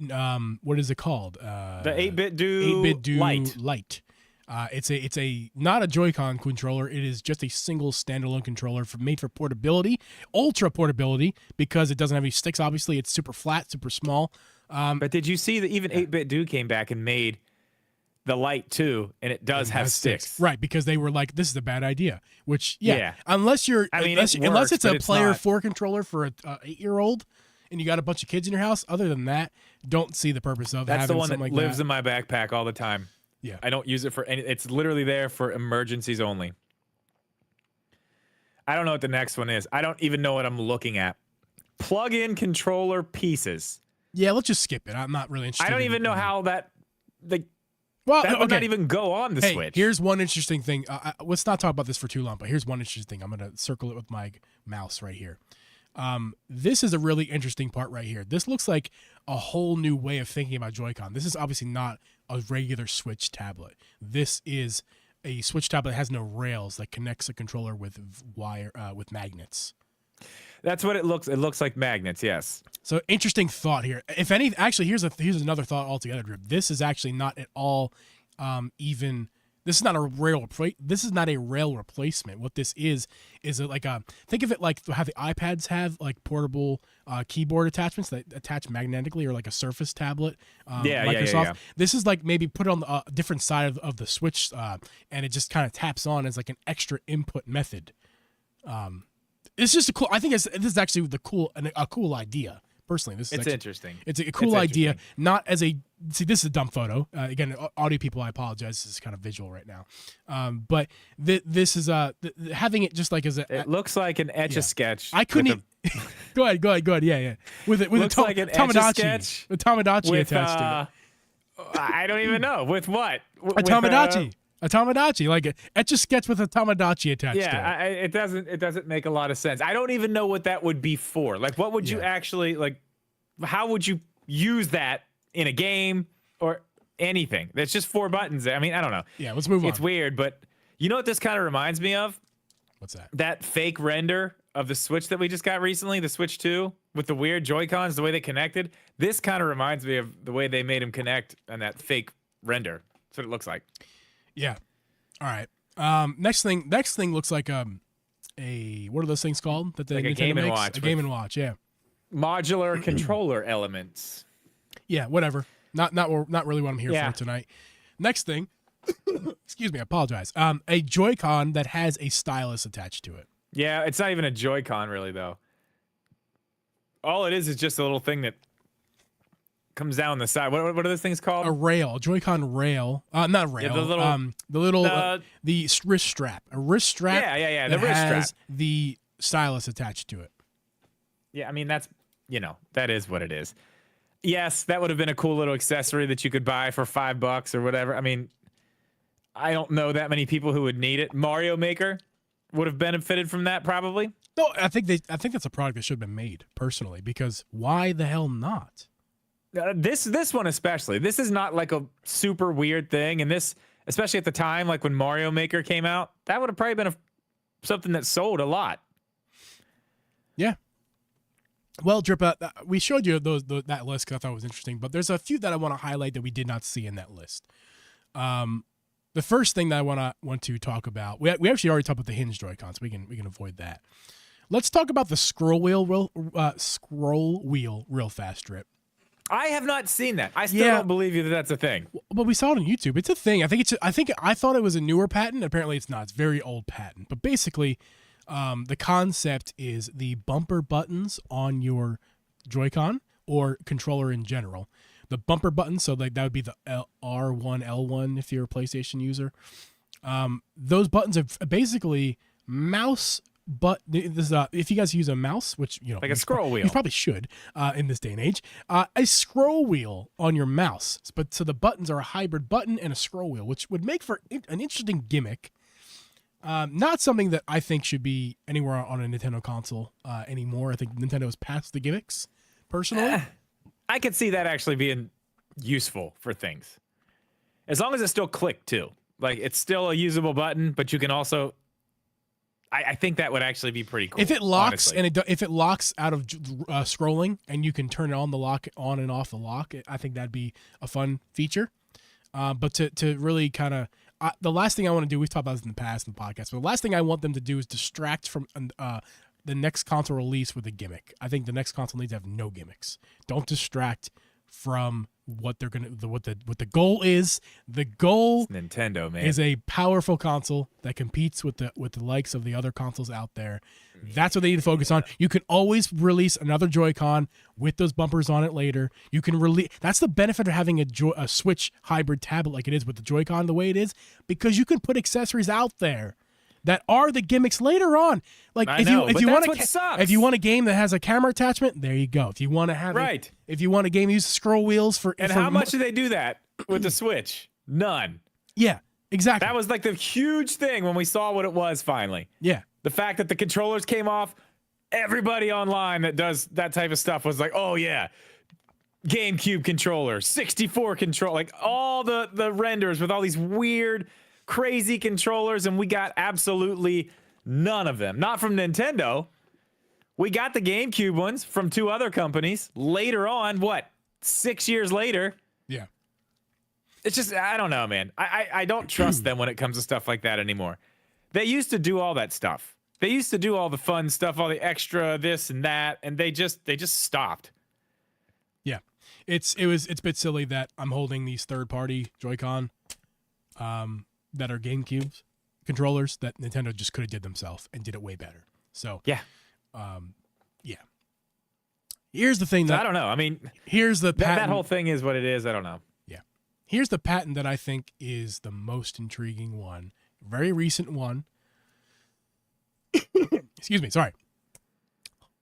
is it called? The 8BitDo Lite. It's not a Joy-Con controller. It is just a single standalone controller made for portability, ultra portability, because it doesn't have any sticks. Obviously, it's super flat, super small. But did you see that even 8BitDo came back and made the Lite too, and it does have sticks. Right, because they were like, this is a bad idea. Which, unless it's a Player 4 controller for a 8-year-old and you got a bunch of kids in your house, other than that, don't see the purpose of having something like that. That's the one that lives in my backpack all the time. Yeah. I don't use it for any. It's literally there for emergencies only. I don't know what the next one is. I don't even know what I'm looking at. Plug-in controller pieces. Yeah, let's just skip it. I'm not really interested. I don't even know how that would not even go on the Switch. Here's one interesting thing. Let's not talk about this for too long, but here's one interesting thing. I'm going to circle it with my mouse right here. This is a really interesting part right here. This looks like a whole new way of thinking about Joy-Con. This is obviously not a regular Switch tablet. This is a Switch tablet that has no rails that connects a controller with with magnets. That's what it looks. It looks like magnets. Yes. So interesting thought here. If any, actually, here's another thought altogether, Drip. This is actually not at all even. This is not a rail. This is not a rail replacement. What this is like a. Think of it like how the iPads have like portable keyboard attachments that attach magnetically, or like a Surface tablet. Microsoft. Yeah. This is like maybe put it on the different side of the Switch, and it just kind of taps on as like an extra input method. It's just a cool. I think this is actually a cool idea. Personally, it's interesting. It's a cool idea. Not as a this is a dumb photo. Again, audio people, I apologize. This is kind of visual right now. But this is having it just like as a. It looks like an Etch-a-Sketch. I couldn't. Go ahead. Yeah. With a Tamagotchi attached to it. I don't even know with what. A Tamagotchi. A Tamagotchi, like a Etch-a-Sketch with a Tamagotchi attached to it. It doesn't make a lot of sense. I don't even know what that would be for. Like, what would you actually, like, how would you use that in a game or anything? That's just 4 buttons. I mean, I don't know. Yeah, let's move on. It's weird, but you know what this kind of reminds me of? What's that? That fake render of the Switch that we just got recently, the Switch 2, with the weird Joy-Cons, the way they connected. This kind of reminds me of the way they made them connect on that fake render. That's what it looks like. Yeah. All right. Next thing looks like a what are those things called that the Like a Nintendo Game & makes? Watch A Game & Watch. Yeah. Modular controller elements. Yeah. Whatever. Not really what I'm here Yeah. for tonight. Next thing. Excuse me. I apologize. A Joy-Con that has a stylus attached to it. Yeah, it's not even a Joy-Con really though. All it is just a little thing that comes down the side. What are those things called? A rail, a Joy-Con rail. Not rail. Yeah, the little the wrist strap. A wrist strap. Yeah. The that wrist has strap. the stylus attached to it. Yeah, I mean that's that is what it is. Yes, that would have been a cool little accessory that you could buy for $5 or whatever. I mean, I don't know that many people who would need it. Mario Maker would have benefited from that probably. No, I think that's a product that should have been made personally, because why the hell not? This one especially. This is not like a super weird thing, and this, especially at the time, like when Mario Maker came out, that would have probably been something that sold a lot. Yeah. Well, Drip, we showed you that list because I thought it was interesting, but there's a few that I want to highlight that we did not see in that list. The first thing that I want to talk about, we actually already talked about the hinge Joy-Cons, so we can avoid that. Let's talk about the scroll wheel real fast, Drip. I have not seen that. I still don't believe you that that's a thing. But we saw it on YouTube. It's a thing. I thought it was a newer patent. Apparently, it's not. It's a very old patent. But basically, the concept is the bumper buttons on your Joy-Con or controller in general. The bumper buttons, so like that would be the R1, L1 if you're a PlayStation user. Those buttons are basically mouse. But this if you guys use a mouse, which like a scroll wheel, you probably should in this day and age, a scroll wheel on your mouse. But so the buttons are a hybrid button and a scroll wheel, which would make for an interesting gimmick. Not something that I think should be anywhere on a Nintendo console anymore. I think Nintendo has passed the gimmicks, personally. I could see that actually being useful for things, as long as it's still click too. Like it's still a usable button, but you can also. I think that would actually be pretty cool. If it locks honestly. if it locks out of scrolling and you can turn on the lock on and off the lock, I think that'd be a fun feature. But to really kind of the last thing I want to do, we've talked about this in the past in the podcast, but the last thing I want them to do is distract from the next console release with a gimmick. I think the next console needs to have no gimmicks. Don't distract from what they're gonna what the goal is. The goal it's Nintendo, man, is a powerful console that competes with the likes of the other consoles out there. That's what they need to focus on. You can always release another Joy-Con with those bumpers on it later. You can release. That's the benefit of having a Switch hybrid tablet like it is with the Joy-Con the way it is, because you can put accessories out there that are the gimmicks later on. Like if you want a game that has a camera attachment, there you go. If you want to have if you want a game that uses scroll wheels for how much do they do that with the Switch? None. Yeah, exactly. That was like the huge thing when we saw what it was finally. Yeah. The fact that the controllers came off, everybody online that does that type of stuff was like, oh yeah, GameCube controller, 64 controller, like all the renders with all these weird crazy controllers, and we got absolutely none of them. Not from Nintendo. We got the GameCube ones from 2 other companies later on, 6 years later. Yeah. It's just, I don't know, man. I don't trust them when it comes to stuff like that anymore. They used to do all that stuff. They used to do all the fun stuff, all the extra this and that, and they just stopped. Yeah. It's a bit silly that I'm holding these third-party Joy-Con that are GameCube controllers that Nintendo just could have did themselves and did it way better. So yeah. Here's the thing that I don't know. I mean, here's the patent. That whole thing is what it is. I don't know. Yeah. Here's the patent that I think is the most intriguing one. Very recent one. Excuse me. Sorry.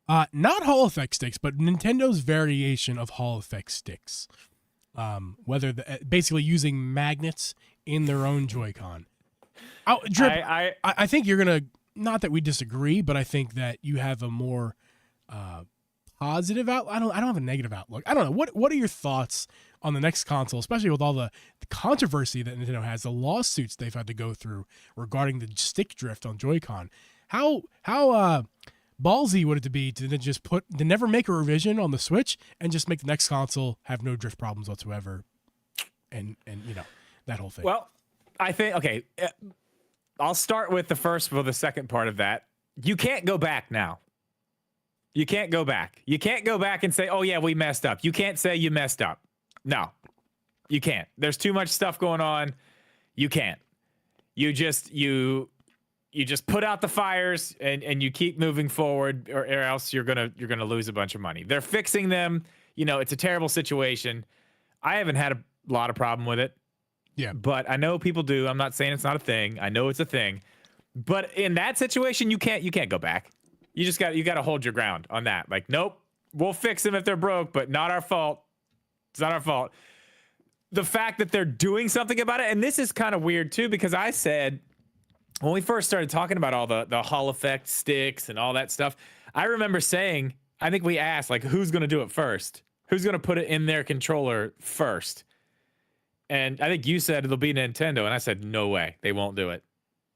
Not Hall effect sticks, but Nintendo's variation of Hall effect sticks. Basically using magnets in their own Joy-Con. Drip, I think you're gonna, not that we disagree, but I think that you have a more positive outlook. I don't have a negative outlook. I don't know. What are your thoughts on the next console, especially with all the controversy that Nintendo has, the lawsuits they've had to go through regarding the stick drift on Joy-Con? How ballsy would it be to just to never make a revision on the Switch and just make the next console have no drift problems whatsoever, and that whole thing? Well, I think, okay, I'll start with the second part of that. You can't go back now. You can't go back. You can't go back and say, oh yeah, we messed up. You can't say you messed up. No, you can't. There's too much stuff going on. You can't. You just put out the fires and you keep moving forward, or else you're gonna lose a bunch of money. They're fixing them. It's a terrible situation. I haven't had a lot of problem with it. Yeah. But I know people do. I'm not saying it's not a thing. I know it's a thing. But in that situation, you can't go back. You got to hold your ground on that. Like, nope, we'll fix them if they're broke, but not our fault. It's not our fault. The fact that they're doing something about it, and this is kind of weird too, because I said when we first started talking about all the Hall effect sticks and all that stuff, I remember saying, I think we asked, like, who's going to do it first? Who's going to put it in their controller first? And I think you said it'll be Nintendo, and I said, no way, they won't do it.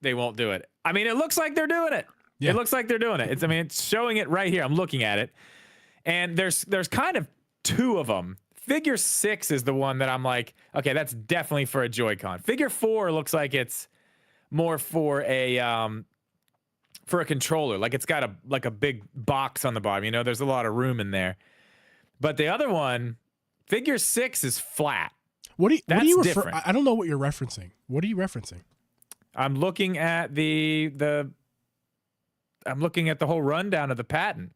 They won't do it. I mean, it looks like they're doing it. Yeah. It looks like they're doing it. It's showing it right here. I'm looking at it, and there's kind of two of them. Figure 6 is the one that I'm like, okay, that's definitely for a Joy-Con. Figure 4 looks like it's more for a controller. Like, it's got a big box on the bottom. There's a lot of room in there. But the other one, Figure 6 is flat. What do you different. I don't know what you're referencing. What are you referencing? I'm looking at I'm looking at the whole rundown of the patent.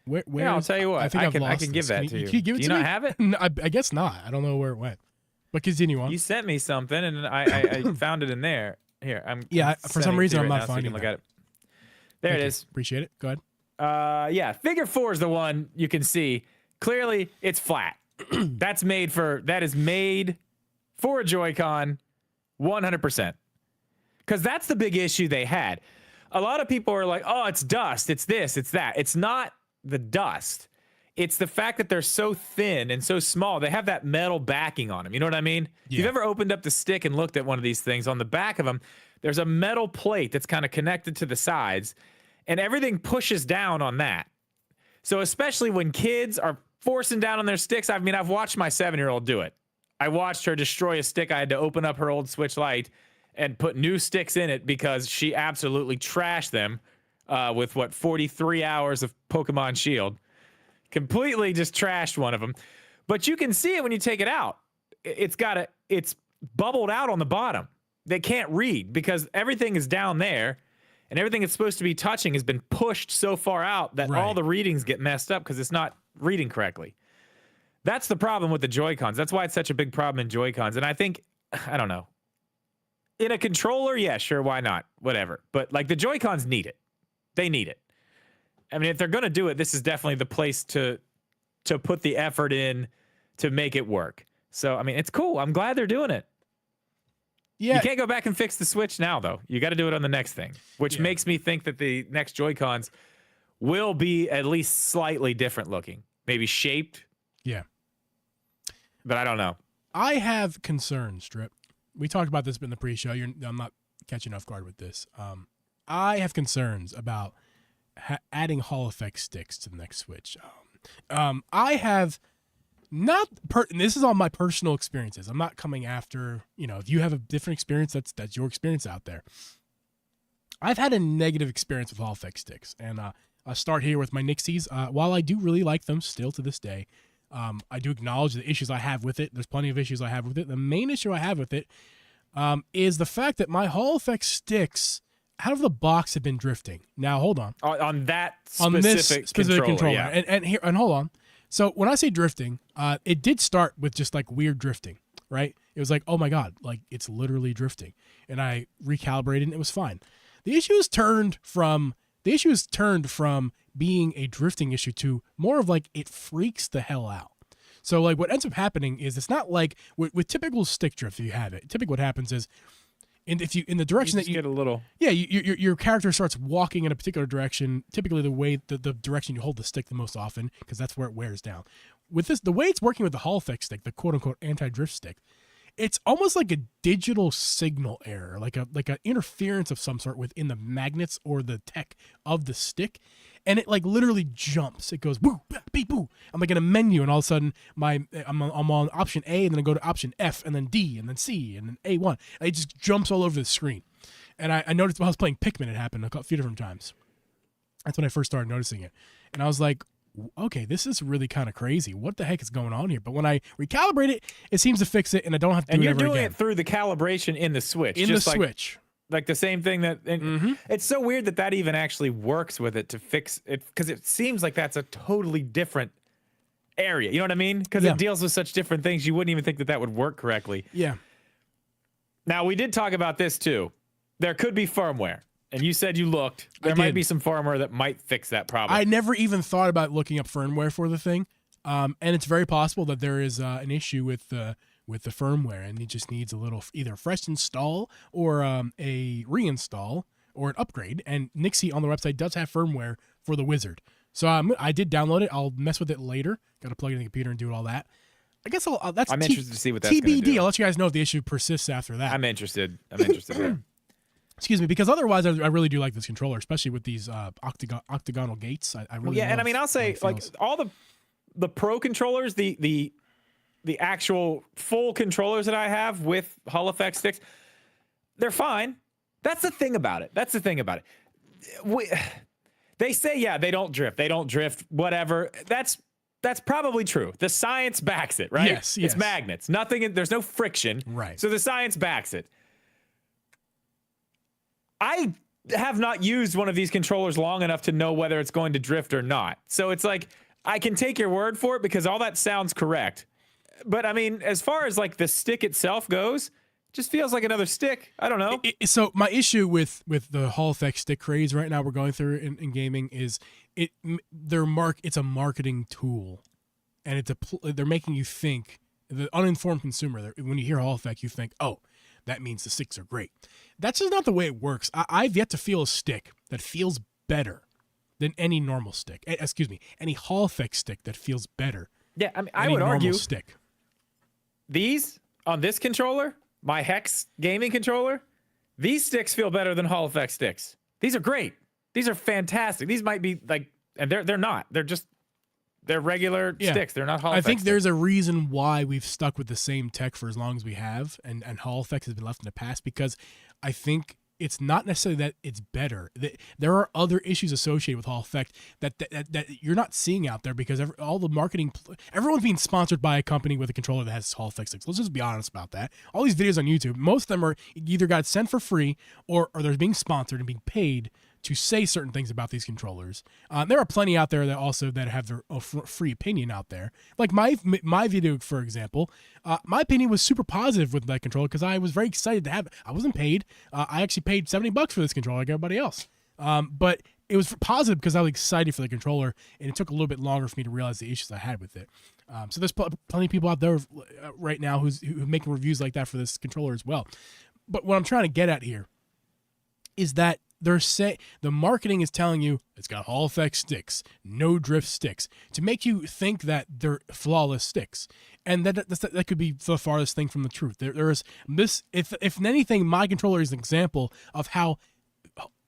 Where I'll tell you what. I can give that to you. Can you give it Do you to not me? have it? No, I guess not. I don't know where it went. But continue on. You sent me something, and I found it in there. Here, for some reason I'm not finding it. it. There it is. Appreciate it. Go ahead. Figure 4 is the one you can see. Clearly, it's flat. That is made for a Joy-Con, 100%. Because that's the big issue they had. A lot of people are like, oh, it's dust, it's this, it's that. It's not the dust. It's the fact that they're so thin and so small. They have that metal backing on them. You know what I mean? Yeah. If you've ever opened up the stick and looked at one of these things, on the back of them, there's a metal plate that's kind of connected to the sides, and everything pushes down on that. So especially when kids are forcing down on their sticks, I've watched my 7-year-old do it. I watched her destroy a stick. I had to open up her old Switch Lite and put new sticks in it because she absolutely trashed them with 43 hours of Pokemon Shield. Completely just trashed one of them. But you can see it when you take it out. It's bubbled out on the bottom. They can't read because everything is down there, and everything it's supposed to be touching has been pushed so far out that all the readings get messed up because it's not reading correctly. That's the problem with the Joy-Cons. That's why it's such a big problem in Joy-Cons. And I think, I don't know. In a controller, yeah, sure, why not? Whatever. But like, the Joy-Cons need it. They need it. I mean, if they're going to do it, this is definitely the place to put the effort in to make it work. So, I mean, it's cool. I'm glad they're doing it. Yeah. You can't go back and fix the Switch now, though. You got to do it on the next thing, which makes me think that the next Joy-Cons will be at least slightly different looking. Maybe shaped. Yeah. But I don't know. I have concerns, Drip. We talked about this in the pre-show. I'm not catching off guard with this. I have concerns about adding Hall effect sticks to the next Switch. I have not. This is all my personal experiences. I'm not coming after. If you have a different experience, that's your experience out there. I've had a negative experience with Hall effect sticks, and I'll start here with my Nixies. While I do really like them still to this day, I do acknowledge the issues I have with it. There's plenty of issues I have with it. The main issue I have with it is the fact that my Hall effect sticks out of the box have been drifting. Now, hold on. On this specific controller. Yeah. And hold on. So when I say drifting, it did start with just like weird drifting, right? It was like, oh my God, like it's literally drifting. And I recalibrated and it was fine. The issue is turned from being a drifting issue to more of like it freaks the hell out. So like what ends up happening is it's not like with typical stick drift, if you have it, typically what happens is And if you in the direction that you get a little, your character starts walking in a particular direction. Typically, the direction you hold the stick the most often, because that's where it wears down. With this, the way it's working with the Hall effect stick, the quote unquote anti-drift stick, it's almost like a digital signal error, like a interference of some sort within the magnets or the tech of the stick, and it like literally jumps. It goes boo, beep, boo. I'm like in a menu, and all of a sudden I'm on option A, and then I go to option F, and then D, and then C, and then A1. And it just jumps all over the screen. And I noticed while I was playing Pikmin, it happened a few different times. That's when I first started noticing it, and I was like, okay, this is really kind of crazy. What the heck is going on here? But when I recalibrate it, it seems to fix it, and I don't have to do it ever again. And you're doing it through the calibration in the Switch. Switch. Like the same thing that... It's so weird that even actually works with it to fix it, because it seems like that's a totally different area. You know what I mean? Because it deals with such different things, you wouldn't even think that would work correctly. Yeah. Now, we did talk about this, too. There could be firmware. And you said you looked. There might be some firmware that might fix that problem. I never even thought about looking up firmware for the thing, and it's very possible that there is an issue with the firmware, and it just needs a little either fresh install or a reinstall or an upgrade. And Nixie on the website does have firmware for the Wizard, so I did download it. I'll mess with it later. Got to plug it in the computer and do all that. I guess I'm interested to see what that's TBD. Gonna do. I'll let you guys know if the issue persists after that. I'm interested. There. Excuse me, because otherwise I really do like this controller, especially with these octagonal gates. I really and I mean, I'll say like all the pro controllers, the actual full controllers that I have with Hall effect sticks, they're fine. That's the thing about it. They say they don't drift, whatever. That's probably true. The science backs it, right? Yes. It's magnets. There's no friction. Right. So the science backs it. I have not used one of these controllers long enough to know whether it's going to drift or not. So it's like, I can take your word for it because all that sounds correct. But I mean, as far as like the stick itself goes, it just feels like another stick. I don't know. So my issue with the Hall effect stick craze right now we're going through in gaming is it's a marketing tool, and they're making you think, the uninformed consumer, when you hear Hall effect, you think, oh, that means the sticks are great. That's just not the way it works. I've yet to feel a stick that feels better than any normal stick. Excuse me, any Hall effect stick that feels better. Yeah, I mean, I would argue stick. These on this controller, my Hex gaming controller, these sticks feel better than Hall effect sticks. These are great. These are fantastic. These might be like, and they're not. They're regular sticks. They're not Hall effect I think sticks. there's a reason why we've stuck with the same tech for as long as we have, and Hall effect has been left in the past, because I think it's not necessarily that it's better. There are other issues associated with Hall effect that you're not seeing out there, because all the marketing, everyone's being sponsored by a company with a controller that has Hall effect sticks. Let's just be honest about that. All these videos on YouTube, most of them are either got sent for free or they're being sponsored and being paid to say certain things about these controllers. There are plenty out there that have their free opinion out there. Like my video, for example, my opinion was super positive with that controller because I was very excited to have it. I wasn't paid. I actually paid $70 for this controller like everybody else. But it was positive because I was excited for the controller, and it took a little bit longer for me to realize the issues I had with it. So there's plenty of people out there right now who are making reviews like that for this controller as well. But what I'm trying to get at here is that the marketing is telling you it's got Hall effect sticks, no drift sticks, to make you think that they're flawless sticks, and that could be the farthest thing from the truth. There is this, if anything, my controller is an example of how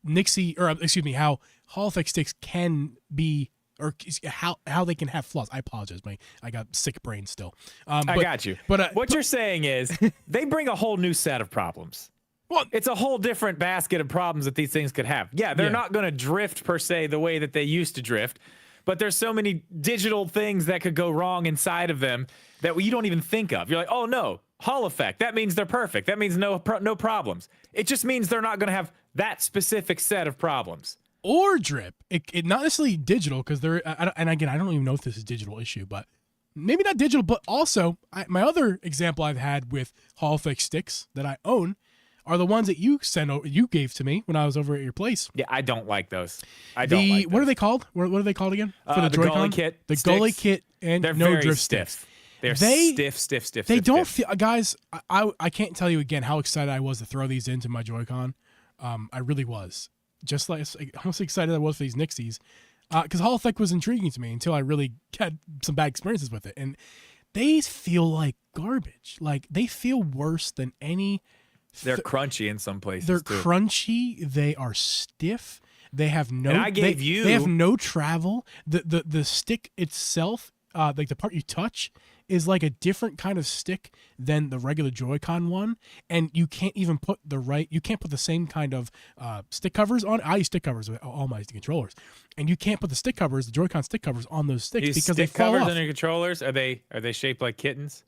how Hall effect sticks can be, or how they can have flaws. I apologize, I got sick brain still. I got you. But what you're saying is they bring a whole new set of problems. Well, it's a whole different basket of problems that these things could have. Yeah, they're not going to drift per se the way that they used to drift, but there's so many digital things that could go wrong inside of them that you don't even think of. You're like, oh no, Hall effect. That means they're perfect. That means no problems. It just means they're not going to have that specific set of problems. Or drip. It not necessarily digital, because and again, I don't even know if this is a digital issue, but maybe not digital, but also my other example I've had with Hall effect sticks that I own are the ones that you gave to me when I was over at your place. Yeah, I don't like those. I don't like those. What are they called? What are they called again? For the Gully kit. The Gully kit, and they're no very drift stiff. sticks. They're They stiff. They don't stiff. feel, guys. I can't tell you again how excited I was to throw these into my Joy-Con. I really was. Just like almost excited I was for these Nixies, because Hall Effect was intriguing to me until I really had some bad experiences with it, and they feel like garbage. Like they feel worse than any. They're crunchy in some places. They're too. crunchy. They are stiff. They have no. And I gave They have no travel. The stick itself, like the part you touch, is like a different kind of stick than the regular Joy-Con one, and you can't even put you can't put the same kind of stick covers on. I use stick covers with all my controllers, and you can't put the stick covers, the Joy-Con stick covers, on those sticks These because they stick fall covers off. on your controllers, are they shaped like kittens?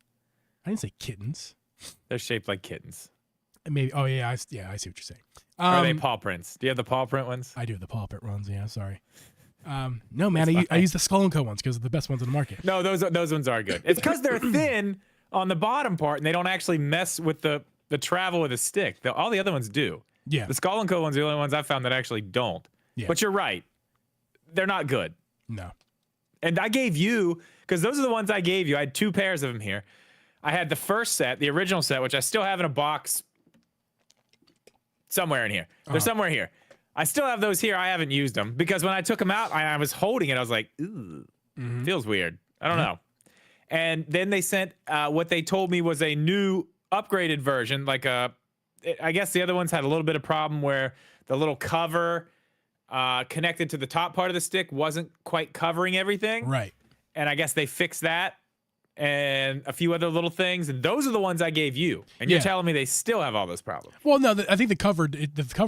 I didn't say kittens. They're shaped like kittens. Maybe. Oh yeah, I see what you're saying. Or are they paw prints? Do you have the paw print ones? I do the paw print ones. Yeah, sorry. No, man, I use the Skull and Co ones because they're the best ones on the market. No, those ones are good. It's because they're thin on the bottom part, and they don't actually mess with the travel with the stick. All the other ones do. Yeah. The Skull and Co ones are the only ones I've found that actually don't. Yeah. But you're right. They're not good. No. And I gave you, because those are the ones I gave you. I had 2 pairs of them here. I had the first set, the original set, which I still have in a box somewhere in here. They're somewhere here. I still have those here. I haven't used them because when I took them out, I was holding it. I was like, ooh, feels weird. I don't know. And then they sent what they told me was a new upgraded version. Like I guess the other ones had a little bit of problem where the little cover connected to the top part of the stick wasn't quite covering everything. Right. And I guess they fixed that and a few other little things. And those are the ones I gave you. And you're telling me they still have all those problems. Well, no, I think the cover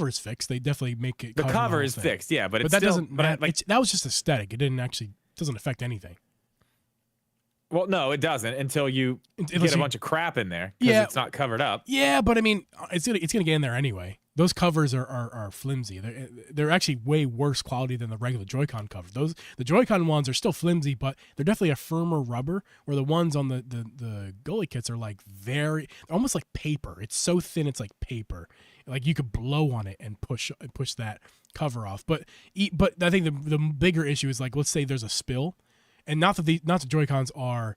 is fixed. They definitely make it. The cover cover whole is thing. fixed, yeah, but it's that still, doesn't. but That was just aesthetic. It doesn't affect anything. well, no, it doesn't until you get a bunch of crap in there because it's not covered up. Yeah, but I mean, it's gonna get in there anyway. Those covers are flimsy. They're actually way worse quality than the regular Joy-Con covers. The Joy-Con ones are still flimsy, but they're definitely a firmer rubber. Where the ones on the goalie kits are like almost like paper. It's so thin, it's like paper. Like you could blow on it and push that cover off. But I think the bigger issue is, like, let's say there's a spill, and not that the Joy-Cons are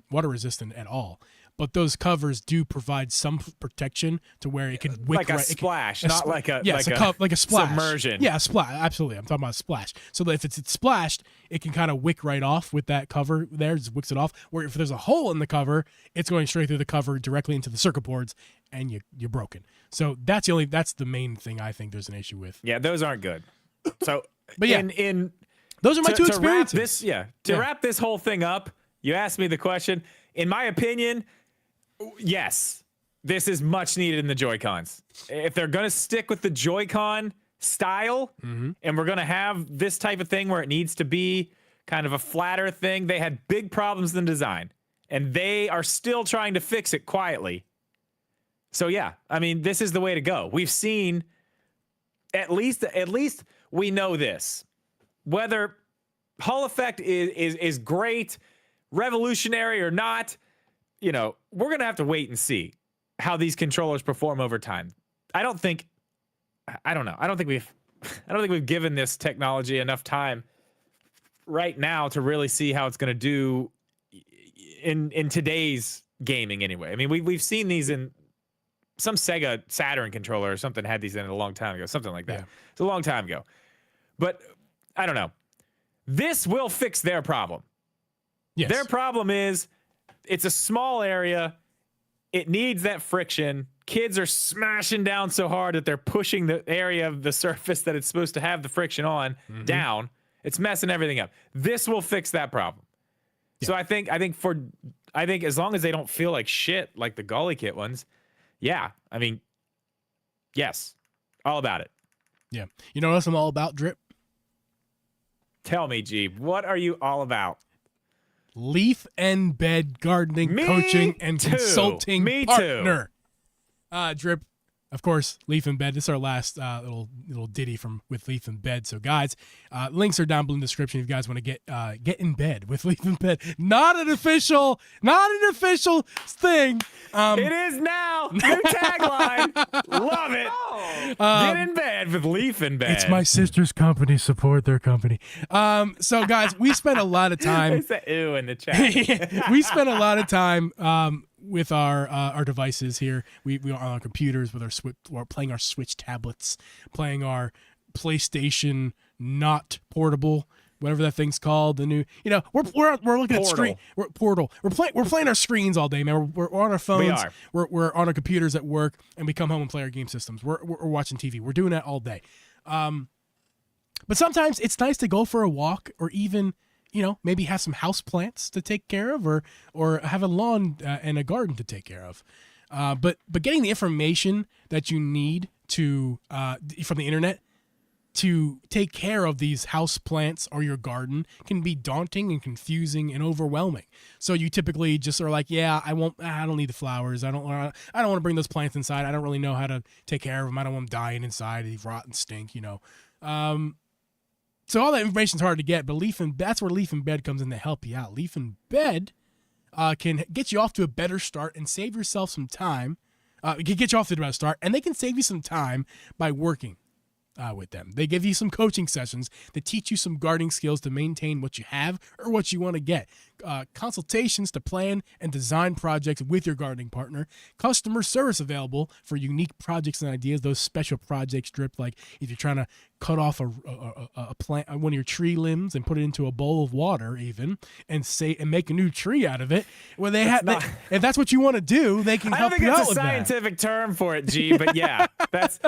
water resistant at all. But those covers do provide some protection to where it can wick like a splash, not like a splash. submersion. Yeah, a splash. Absolutely, I'm talking about a splash. So that if it's splashed, it can kind of wick right off with that cover there. Just wicks it off. Where if there's a hole in the cover, it's going straight through the cover directly into the circuit boards, and you're broken. So that's the main thing I think there's an issue with. Yeah, those aren't good. So, but yeah, those are my two experiences. Wrap this whole thing up, you asked me the question. In my opinion, yes, this is much needed in the Joy-Cons. If they're going to stick with the Joy-Con style, and we're going to have this type of thing where it needs to be kind of a flatter thing, they had big problems in design, and they are still trying to fix it quietly. So yeah, I mean, this is the way to go. We've seen, at least we know this. Whether Hall Effect is great, revolutionary or not, we're going to have to wait and see how these controllers perform over time. I don't think we've given this technology enough time right now to really see how it's going to do in today's gaming anyway. I mean, we've seen these in some Sega Saturn controller or something had these in it a long time ago, something like that. Yeah. It's a long time ago. But I don't know. This will fix their problem. Yes. Their problem is it's a small area. It needs that friction. Kids are smashing down so hard that they're pushing the area of the surface that it's supposed to have the friction on down. It's messing everything up. This will fix that problem. Yeah. So I think as long as they don't feel like shit like the Golly Kit ones, yeah, I mean, yes, all about it. Yeah. You know what else I'm all about, Drip? Tell me, Geeb, what are you all about? Leaf and bed gardening, coaching, and consulting partner. Drip, of course, Leaf in Bed. This is our last little ditty with Leaf in Bed. So, guys, links are down below in the description if you guys want to get in bed with Leaf in Bed. Not an official thing. It is now. New tagline. Love it. Get in bed with Leaf in Bed. It's my sister's company. Support their company. So, guys, we spent a lot of time. It's the ew in the chat. We spent a lot of time with our devices here. We are on our computers with our Switch, or playing our Switch tablets, playing our PlayStation not portable, whatever that thing's called. The new, we're looking at screen. Portal. We're playing our screens all day, man. We're on our phones. We are. We're on our computers at work, and we come home and play our game systems. We're watching TV. We're doing that all day. But sometimes it's nice to go for a walk, or even, maybe have some house plants to take care of, or have a lawn and a garden to take care of. But getting the information that you need to from the internet to take care of these house plants or your garden can be daunting and confusing and overwhelming. So you typically just are like, yeah, I don't need the flowers. I don't want to bring those plants inside. I don't really know how to take care of them. I don't want them dying inside. They rot and stink, So all that information is hard to get, but that's where Leaf in Bed comes in to help you out. Leaf in Bed can get you off to a better start and save yourself some time. It can get you off to a better start, and they can save you some time by working with them. They give you some coaching sessions that teach you some gardening skills to maintain what you have or what you want to get. Consultations to plan and design projects with your gardening partner. Customer service available for unique projects and ideas. Those special projects drip, like if you're trying to cut off a plant, one of your tree limbs, and put it into a bowl of water, even, and make a new tree out of it. Well, if that's what you want to do, they can help you out with that. I think it's a scientific term for it, G. But yeah, that's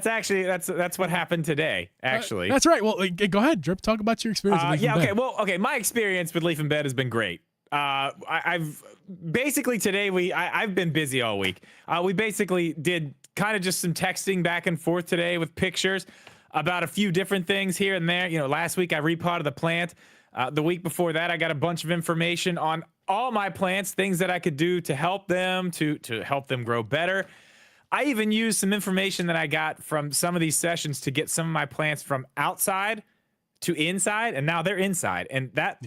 actually that's what happened today. Actually, that's right. Well, go ahead, Drip. Talk about your experience. With Leaf in Bed. Okay. Well, okay. My experience with Leaf in Bed has been great. I've basically today I've been busy all week. We basically did kind of just some texting back and forth today with pictures about a few different things here and there. Last week I repotted the plant. The week before that, I got a bunch of information on all my plants, things that I could do to help them, to help them grow better. I even used some information that I got from some of these sessions to get some of my plants from outside to inside, and now they're inside. And that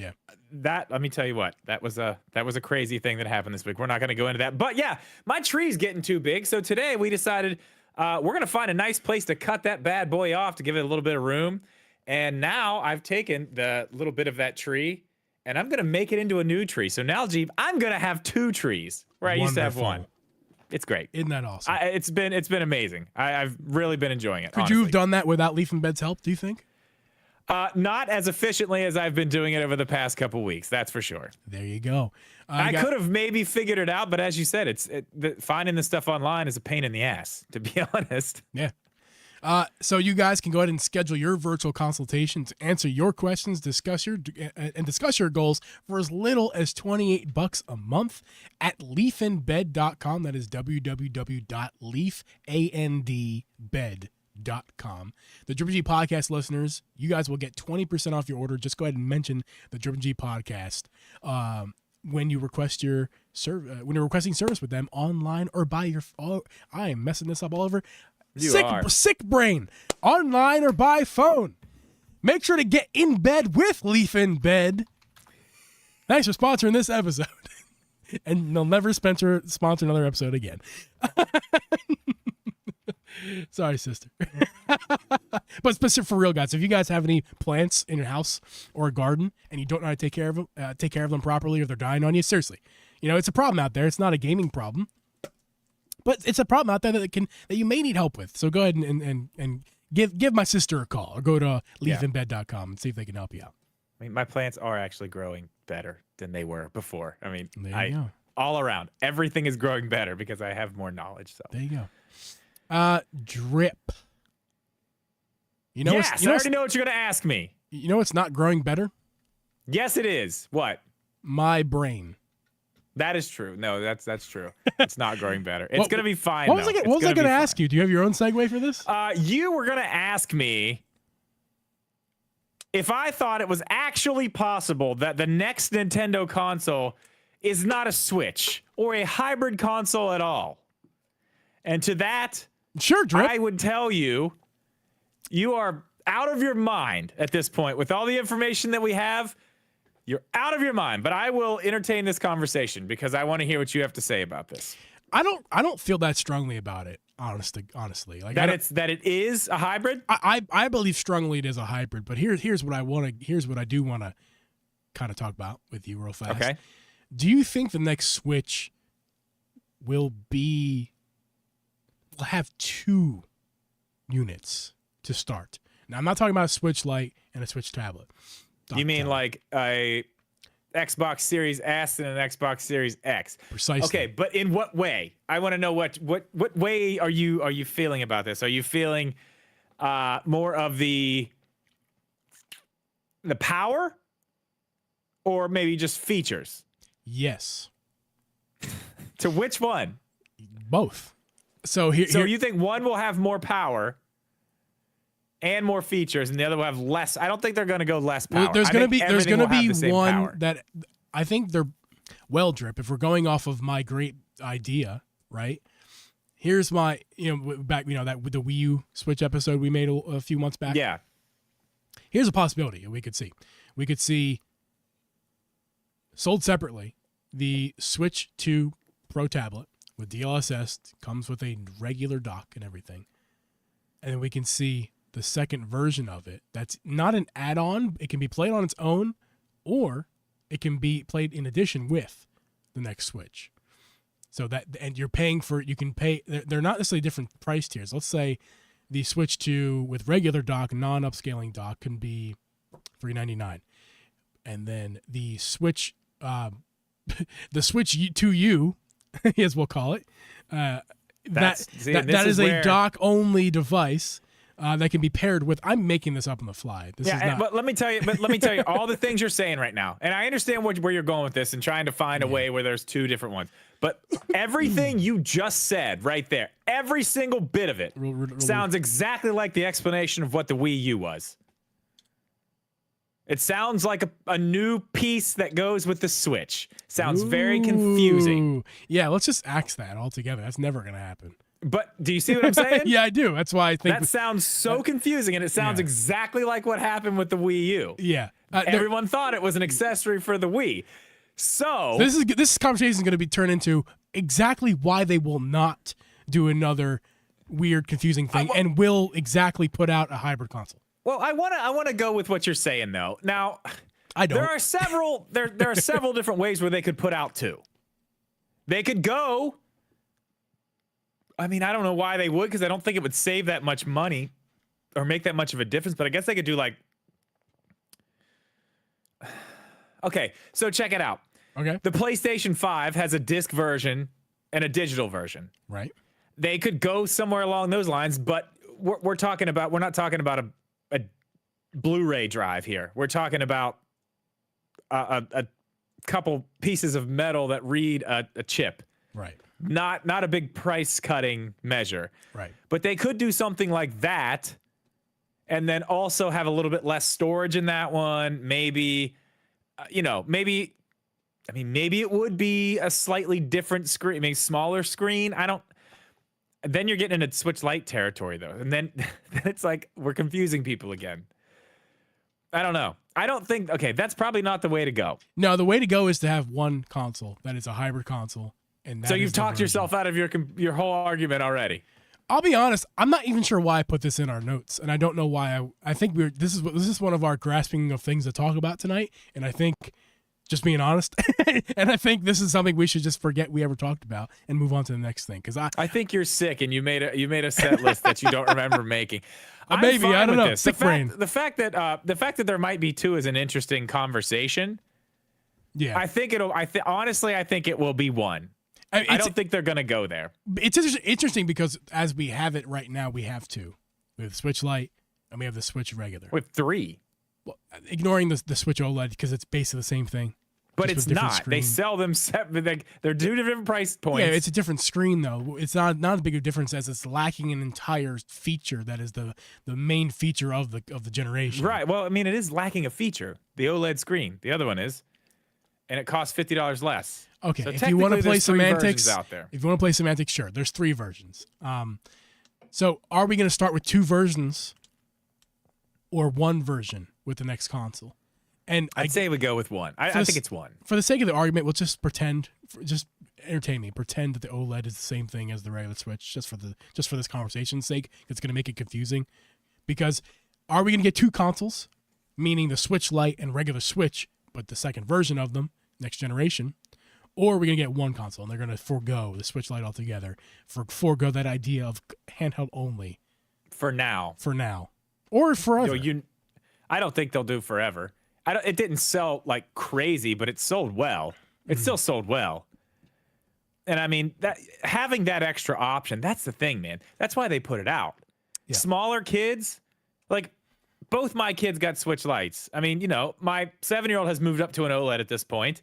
let me tell you what, that was a crazy thing that happened this week. We're not going to go into that, but yeah, my tree's getting too big. So today we decided we're going to find a nice place to cut that bad boy off to give it a little bit of room. And now I've taken the little bit of that tree and I'm going to make it into a new tree. So now, Geeb, I'm going to have 2 trees where I used to have 1. It's great. Isn't that awesome? It's been amazing. I've really been enjoying it. Could you have done that without Leaf in Bed's help, do you think? Not as efficiently as I've been doing it over the past couple weeks. That's for sure. There you go. I could have maybe figured it out, but as you said, finding this stuff online is a pain in the ass, to be honest. Yeah. So you guys can go ahead and schedule your virtual consultation to answer your questions, discuss your goals for as little as $28 a month at leafinbed.com. That is www.leafandbed.com. The Drippin' G podcast listeners, you guys will get 20% off your order. Just go ahead and mention the Drippin' G podcast when you request when you're requesting service with them online or by your. Oh, I am messing this up all over. Sick brain, online or by phone. Make sure to get in bed with Leaf in Bed. Thanks for sponsoring this episode, and they'll never sponsor another episode again. Sorry, sister. But specific for real, guys, if you guys have any plants in your house or a garden and you don't know how to take care of them properly, or they're dying on you, seriously, it's a problem out there. It's not a gaming problem, but it's a problem out there that you may need help with. So go ahead and give my sister a call, or go to leafinbed.com and see if they can help you out. I mean, my plants are actually growing better than they were before. I mean, all around, everything is growing better because I have more knowledge. So there you go. Drip. Yes, I already know what you're going to ask me. You know what's not growing better? Yes, it is. What? My brain. That is true. No, that's true. It's not growing better. It's going to be fine. What was I going to ask you? Do you have your own segue for this? You were going to ask me if I thought it was actually possible that the next Nintendo console is not a Switch or a hybrid console at all. And to that, Sure, Drip. I would tell you, you are out of your mind at this point. With all the information that we have, you're out of your mind. But I will entertain this conversation because I want to hear what you have to say about this. I don't feel that strongly about it, honestly. Like that it is a hybrid? I believe strongly it is a hybrid, but here's what I do want to kind of talk about with you real fast. Okay. Do you think the next Switch will have 2 units to start? Now, I'm not talking about a Switch Lite and a Switch tablet. You mean like a Xbox Series S and an Xbox Series X? Precisely. Okay, but in what way? I want to know what way are you feeling about this? Are you feeling more of the power, or maybe just features? Yes. To which one? Both. So you think one will have more power and more features, and the other will have less? I don't think they're going to go less power. There's going to be one power. that I think they're Drip. If we're going off of my great idea, right? Here's my back that with the Wii U Switch episode we made a few months back. Yeah. Here's a possibility we could see. We could see sold separately the Switch 2 Pro tablet with DLSS, comes with a regular dock and everything, and then we can see the second version of it that's not an add-on. It can be played on its own, or it can be played in addition with the next Switch. So that, and you can pay, they're not necessarily different price tiers. Let's say the Switch 2 with regular dock, non-upscaling dock, can be $399. And then the Switch, the Switch 2U, as we'll call it, that is a dock-only device that can be paired with. I'm making this up on the fly. But let me tell you all the things you're saying right now, and I understand where you're going with this and trying to find a way where there's 2 different ones. But everything you just said right there, every single bit of it, sounds exactly like the explanation of what the Wii U was. It sounds like a new piece that goes with the Switch. Sounds very confusing. Yeah, let's just axe that altogether. That's never going to happen. But do you see what I'm saying? Yeah, I do. That's why I think that sounds so confusing, and it sounds exactly like what happened with the Wii U. Yeah, everyone thought it was an accessory for the Wii. So this conversation is going to be turned into exactly why they will not do another weird, confusing thing, and will exactly put out a hybrid console. Well, I want to go with what you're saying though. Now, I don't. There are several different ways where they could put out 2. They could go. I mean, I don't know why they would, because I don't think it would save that much money or make that much of a difference. But I guess they could do like. Okay, so check it out. Okay. The PlayStation 5 has a disc version and a digital version. Right. They could go somewhere along those lines, but we're not talking about a Blu-ray drive here. We're talking about a couple pieces of metal that read a chip. Right. Not a big price cutting measure. Right. But they could do something like that, and then also have a little bit less storage in that one. Maybe, maybe it would be a slightly different screen, maybe smaller screen. Then you're getting into Switch Lite territory though, and then it's like we're confusing people again. I don't know. I don't think. Okay, that's probably not the way to go. No, the way to go is to have one console that is a hybrid console. And so you've talked yourself out of your whole argument already. I'll be honest. I'm not even sure why I put this in our notes, and I don't know why. I think this is one of our grasping of things to talk about tonight, and I think just being honest, and I think this is something we should just forget we ever talked about and move on to the next thing. Because I think you're sick, and you made a set list that you don't remember making. Maybe I don't know. Sick brain. The fact that there might be 2 is an interesting conversation. Yeah, honestly, I think it will be 1. I don't think they're going to go there. It's interesting because as we have it right now, we have 2. We have the Switch Lite and we have the Switch regular. We have 3. Well, ignoring the Switch OLED because it's basically the same thing. But it's not. Screen. They sell them separate. They're 2 different price points. Yeah, it's a different screen though. It's not as big a difference as it's lacking an entire feature that is the main feature of the generation. Right. Well, I mean, it is lacking a feature. The OLED screen. The other one is, and it costs $50 less. Okay, so if you want to play semantics, out there. If you want to play semantics, sure. There's 3 versions. So are we going to start with 2 versions or 1 version with the next console? And I'd say we go with 1. I think it's 1. For the sake of the argument, we'll just pretend, just entertain me, pretend that the OLED is the same thing as the regular Switch, just for this conversation's sake. It's going to make it confusing. Because are we going to get 2 consoles, meaning the Switch Lite and regular Switch, but the second version of them, next generation? Or are we going to get 1 console and they're going to forego the Switch Lite altogether, forego that idea of handheld only? For now. Or forever. I don't think they'll do forever. It didn't sell like crazy, but it sold well. It still sold well. And I mean, that having that extra option, that's the thing, man. That's why they put it out. Yeah. Smaller kids, like both my kids got Switch Lites. I mean, my 7-year-old has moved up to an OLED at this point.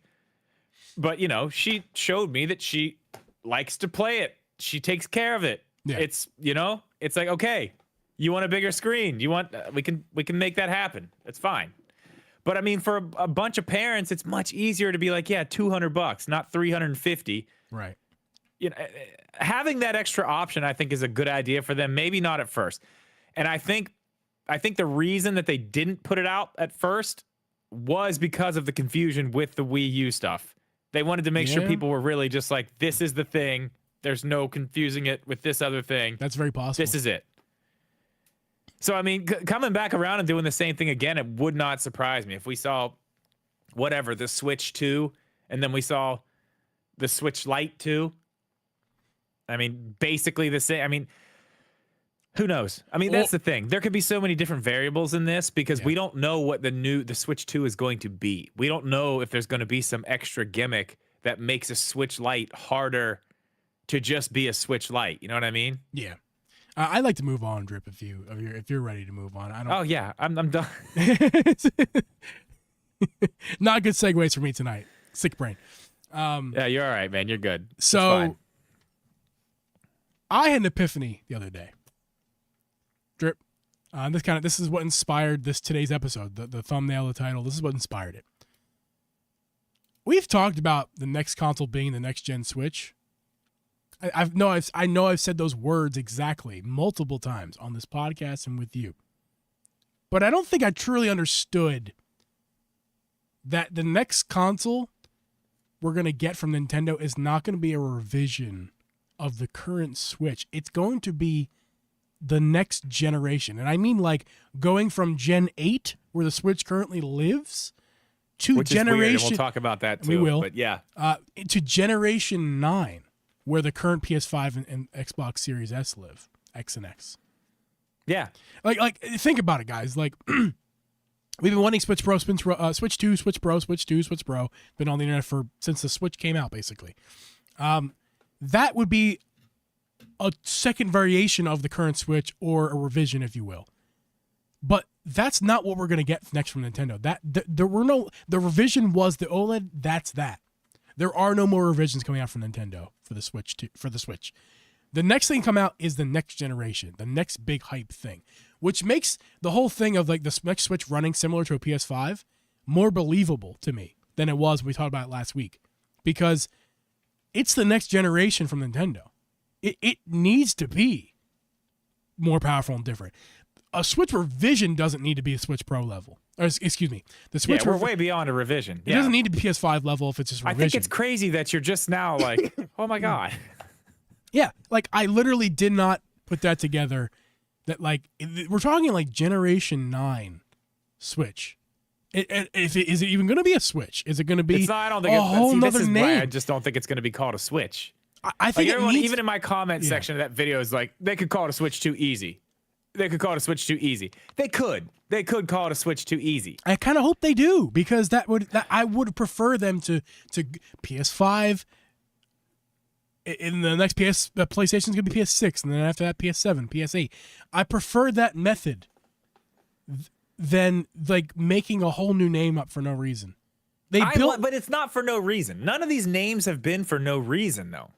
But, she showed me that she likes to play it. She takes care of it. Yeah. It's like, okay, you want a bigger screen. We can make that happen. It's fine. But I mean, for a bunch of parents, it's much easier to be like, yeah, $200, not $350. Right. Having that extra option, I think, is a good idea for them. Maybe not at first. And I think the reason that they didn't put it out at first was because of the confusion with the Wii U stuff. They wanted to make sure people were really just like, this is the thing. There's no confusing it with this other thing. That's very possible. This is it. So, I mean, coming back around and doing the same thing again, it would not surprise me if we saw the Switch 2, and then we saw the Switch Lite 2. I mean, basically the same. I mean, who knows? I mean, that's the thing. There could be so many different variables in this because we don't know what the Switch 2 is going to be. We don't know if there's going to be some extra gimmick that makes a Switch Lite harder to just be a Switch Lite. You know what I mean? Yeah. I'd like to move on, Drip, if you're ready to move on. Oh yeah, I'm done. Not good segues for me tonight. Sick brain. Yeah, you're all right, man. You're good. So I had an epiphany the other day. Drip. This is what inspired today's episode. The thumbnail, the title. This is what inspired it. We've talked about the next console being the next gen Switch. I know I've said those words exactly multiple times on this podcast and with you. But I don't think I truly understood that the next console we're going to get from Nintendo is not going to be a revision of the current Switch. It's going to be the next generation. And I mean like going from Gen 8, where the Switch currently lives, to Which generation... Is weird, and we'll talk about that too. We will. But yeah. To Generation 9. Where the current PS5 and Xbox Series S live, X and X. Yeah. Like think about it, guys. Like, we've been wanting Switch Pro, Switch 2, Switch Pro, Switch 2, Switch Pro. Been on the internet since the Switch came out, basically. That would be a second variation of the current Switch, or a revision, if you will. But that's not what we're going to get next from Nintendo. The revision was the OLED. That's that. There are no more revisions coming out from Nintendo for the Switch. The next thing come out is the next generation, the next big hype thing, which makes the whole thing of like the next Switch running similar to a PS5 more believable to me than it was when we talked about it last week, because it's the next generation from Nintendo. It needs to be more powerful and different. A Switch revision doesn't need to be a Switch Pro level. Or, excuse me. The Switch we're way beyond a revision. It doesn't need to be PS5 level if it's just a revision. I think it's crazy that you're just now like, oh my God. Yeah, like I literally did not put that together. That like we're talking like Generation 9 Switch. Is it even going to be a Switch? Is it going to be I don't think a whole nother name? Why I just don't think it's going to be called a Switch. I think everyone, even in my comment section of that video, is like, they could call it a Switch too easy. They could call it a Switch too easy. They could call it a Switch too easy. I kind of hope they do, because I would prefer them to PS5. In the next PlayStation's gonna be PS6, and then after that PS7, PS8. I prefer that method than like making a whole new name up for no reason. But it's not for no reason. None of these names have been for no reason, though.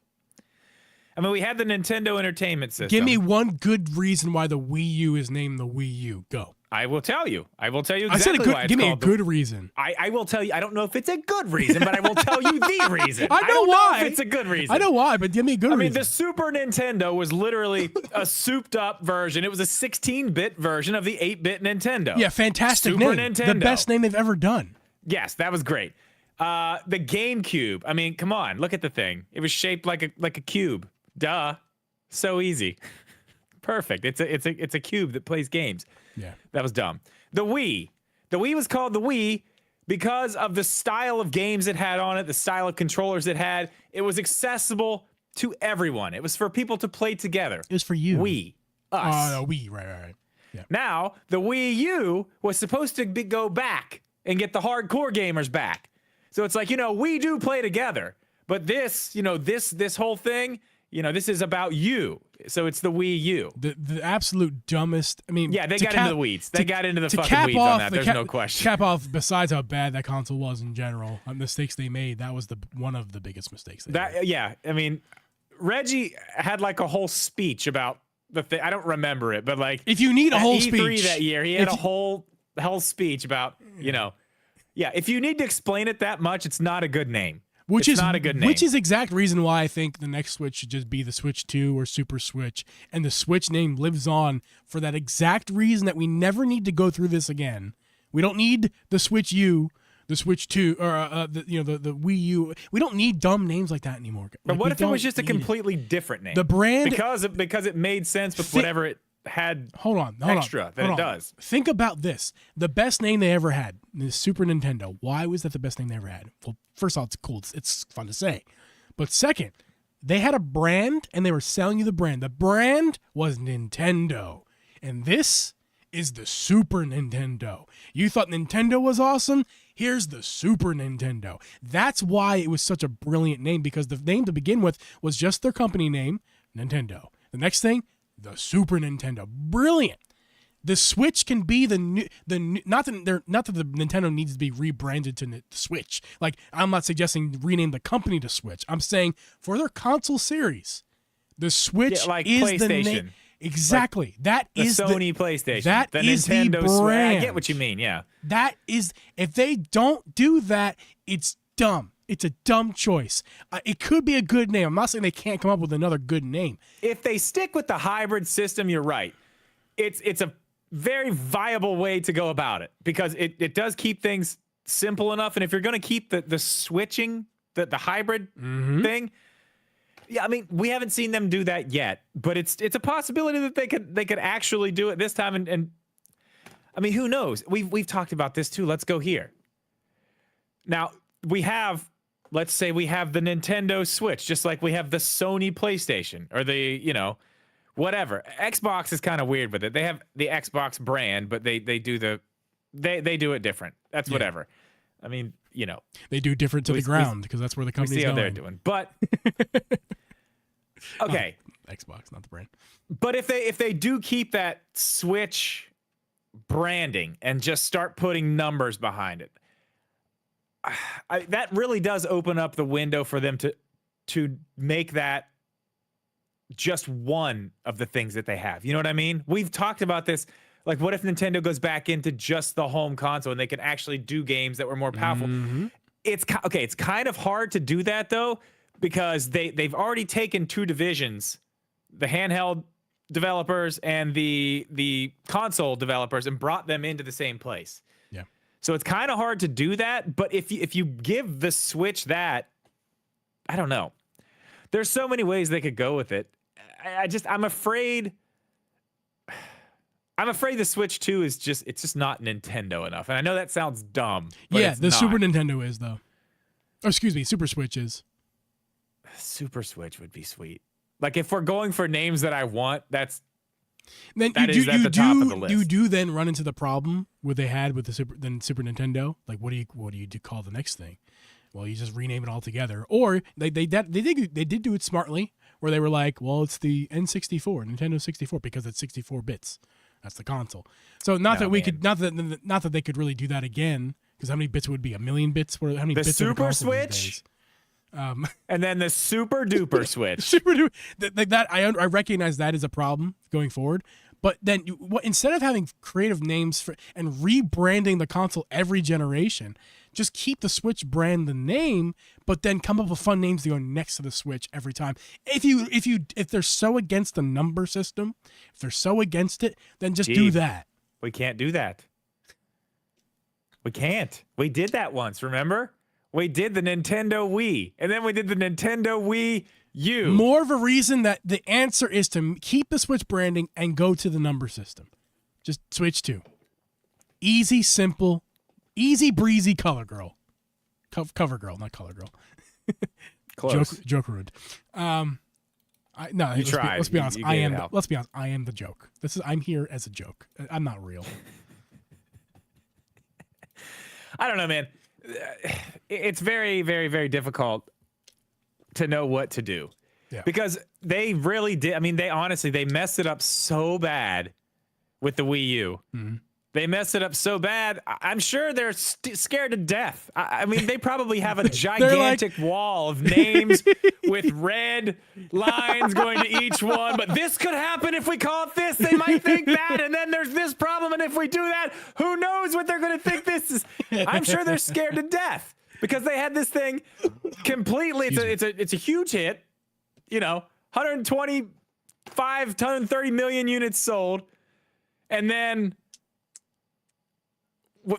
I mean, we had the Nintendo Entertainment System. Give me one good reason why the Wii U is named the Wii U. Go. I will tell you. I will tell you I said exactly a good. why it's Give me a called good reason. I will tell you. I don't know if it's a good reason, but I will tell you the reason. I know don't why. know if it's a good reason. I know why, but give me a good I reason. mean, the Super Nintendo was literally a souped-up version. It was a 16-bit version of the 8-bit Nintendo. Yeah, fantastic Super name. Nintendo. The best name they've ever done. Yes, that was great. The GameCube. I mean, come on, look at the thing. It was shaped like a cube. Duh. So easy. Perfect. It's a cube that plays games. Yeah. That was dumb. The Wii. The Wii was called the Wii because of the style of games it had on it, the style of controllers it had. It was accessible to everyone. It was for people to play together. It was for you. We. Us. Oh, no, we. Right. Yeah. Now, the Wii U was supposed to go back and get the hardcore gamers back. So it's like, we do play together. But this, this whole thing, this is about you. So it's the Wii U. The absolute dumbest. I mean, yeah, they got into the weeds. They got into the fucking weeds on that. There's no question. Cap off, besides how bad that console was in general, mistakes they made, that was one of the biggest mistakes they made. Yeah, I mean, Reggie had like a whole speech about the thing. I don't remember it, but like, if you need a whole E3 speech that year, he had a whole speech about, yeah. If you need to explain it that much, it's not a good name. It's not a good name. Which is the exact reason why I think the next Switch should just be the Switch 2 or Super Switch, and the Switch name lives on for that exact reason that we never need to go through this again. We don't need the Switch U, the Switch 2, or the Wii U. We don't need dumb names like that anymore. But Like, what we if it was don't just a need it. completely different name? The brand because it made sense with whatever it had hold on, extra that it does. Think about this. The best name they ever had, the Super Nintendo. Why was that the best name they ever had? Well, first of all, it's cool. It's fun to say. But second, they had a brand and they were selling you the brand. The brand was Nintendo. And this is the Super Nintendo. You thought Nintendo was awesome? Here's the Super Nintendo. That's why it was such a brilliant name, because the name to begin with was just their company name, Nintendo. The next thing, the Super Nintendo. Brilliant. The Switch can be the new not that the Nintendo needs to be rebranded to the Switch. Like, I'm not suggesting rename the company to Switch. I'm saying for their console series, the Switch like is the PlayStation. name. Exactly. Like that the is Sony PlayStation. That the is Nintendo the Switch. brand. I get what you mean. Yeah. That is, if they don't do that, it's dumb. It's a dumb choice. It could be a good name. I'm not saying they can't come up with another good name. If they stick with the hybrid system, you're right. It's a very viable way to go about it, because it does keep things simple enough. And if you're going to keep the switching, the hybrid thing, yeah, I mean, we haven't seen them do that yet, but it's a possibility that they could actually do it this time. And I mean, who knows? We've talked about this too. Let's go here. Now let's say we have the Nintendo Switch, just like we have the Sony PlayStation or the, whatever. Xbox is kind of weird with it. They have the Xbox brand, but they do it different. That's whatever. I mean, They do different to the ground, because that's where the company's see how going. they're doing. But okay, Xbox, not the brand. but if they do keep that Switch branding and just start putting numbers behind it, that really does open up the window for them to make that just one of the things that they have. You know what I mean? We've talked about this. Like, what if Nintendo goes back into just the home console and they can actually do games that were more powerful? It's kind of hard to do that, though, because they've already taken two divisions, the handheld developers and the console developers, and brought them into the same place. Yeah. So it's kind of hard to do that. But if you give the Switch that, I don't know. There's so many ways they could go with it. I'm afraid the Switch 2 is just not Nintendo enough. And I know that sounds dumb. But Yeah, it's the not. Super Nintendo is, though. Oh, excuse me, Super Switch is. Super Switch would be sweet. Like, if we're going for names that I want, Then that is at the top of the list. You do then run into the problem what they had with the Super Nintendo. Like, what do you call the next thing? Well, you just rename it all together. Or they did do it smartly, where they were like, well, it's the N64, Nintendo 64, because it's 64 bits. That's the console. So not that they could really do that again, because how many bits would it be? 1 million bits? How many The bits are Super console these Switch? days? And then the Super Duper Switch. Super duper. I recognize that as a problem going forward, But then instead of having creative names and rebranding the console every generation, just keep the Switch brand the name, but then come up with fun names to go next to the Switch every time. If they're so against the number system, if they're so against it, then just do that. We can't do that. We can't. We did that once, remember? We did the Nintendo Wii, and then we did the Nintendo Wii U. More of a reason that the answer is to keep the Switch branding and go to the number system. Just Switch 2. Easy, simple, easy breezy color girl. Cover girl, not color girl. Close. Joke rude. Let's be honest. Let's be honest. I am the joke. I'm here as a joke. I'm not real. I don't know, man. It's very, very, very difficult to know what to do. Yeah. Because they really did. I mean, they messed it up so bad with the Wii U. Mm-hmm. They messed it up so bad. I'm sure they're scared to death. I mean, they probably have a gigantic wall of names with red lines going to each one. But this could happen if we call it this. They might think that. And then there's this problem. And if we do that, who knows what they're going to think this is. I'm sure they're scared to death because they had this thing completely. It's a huge hit. 125, 130 million units sold. And then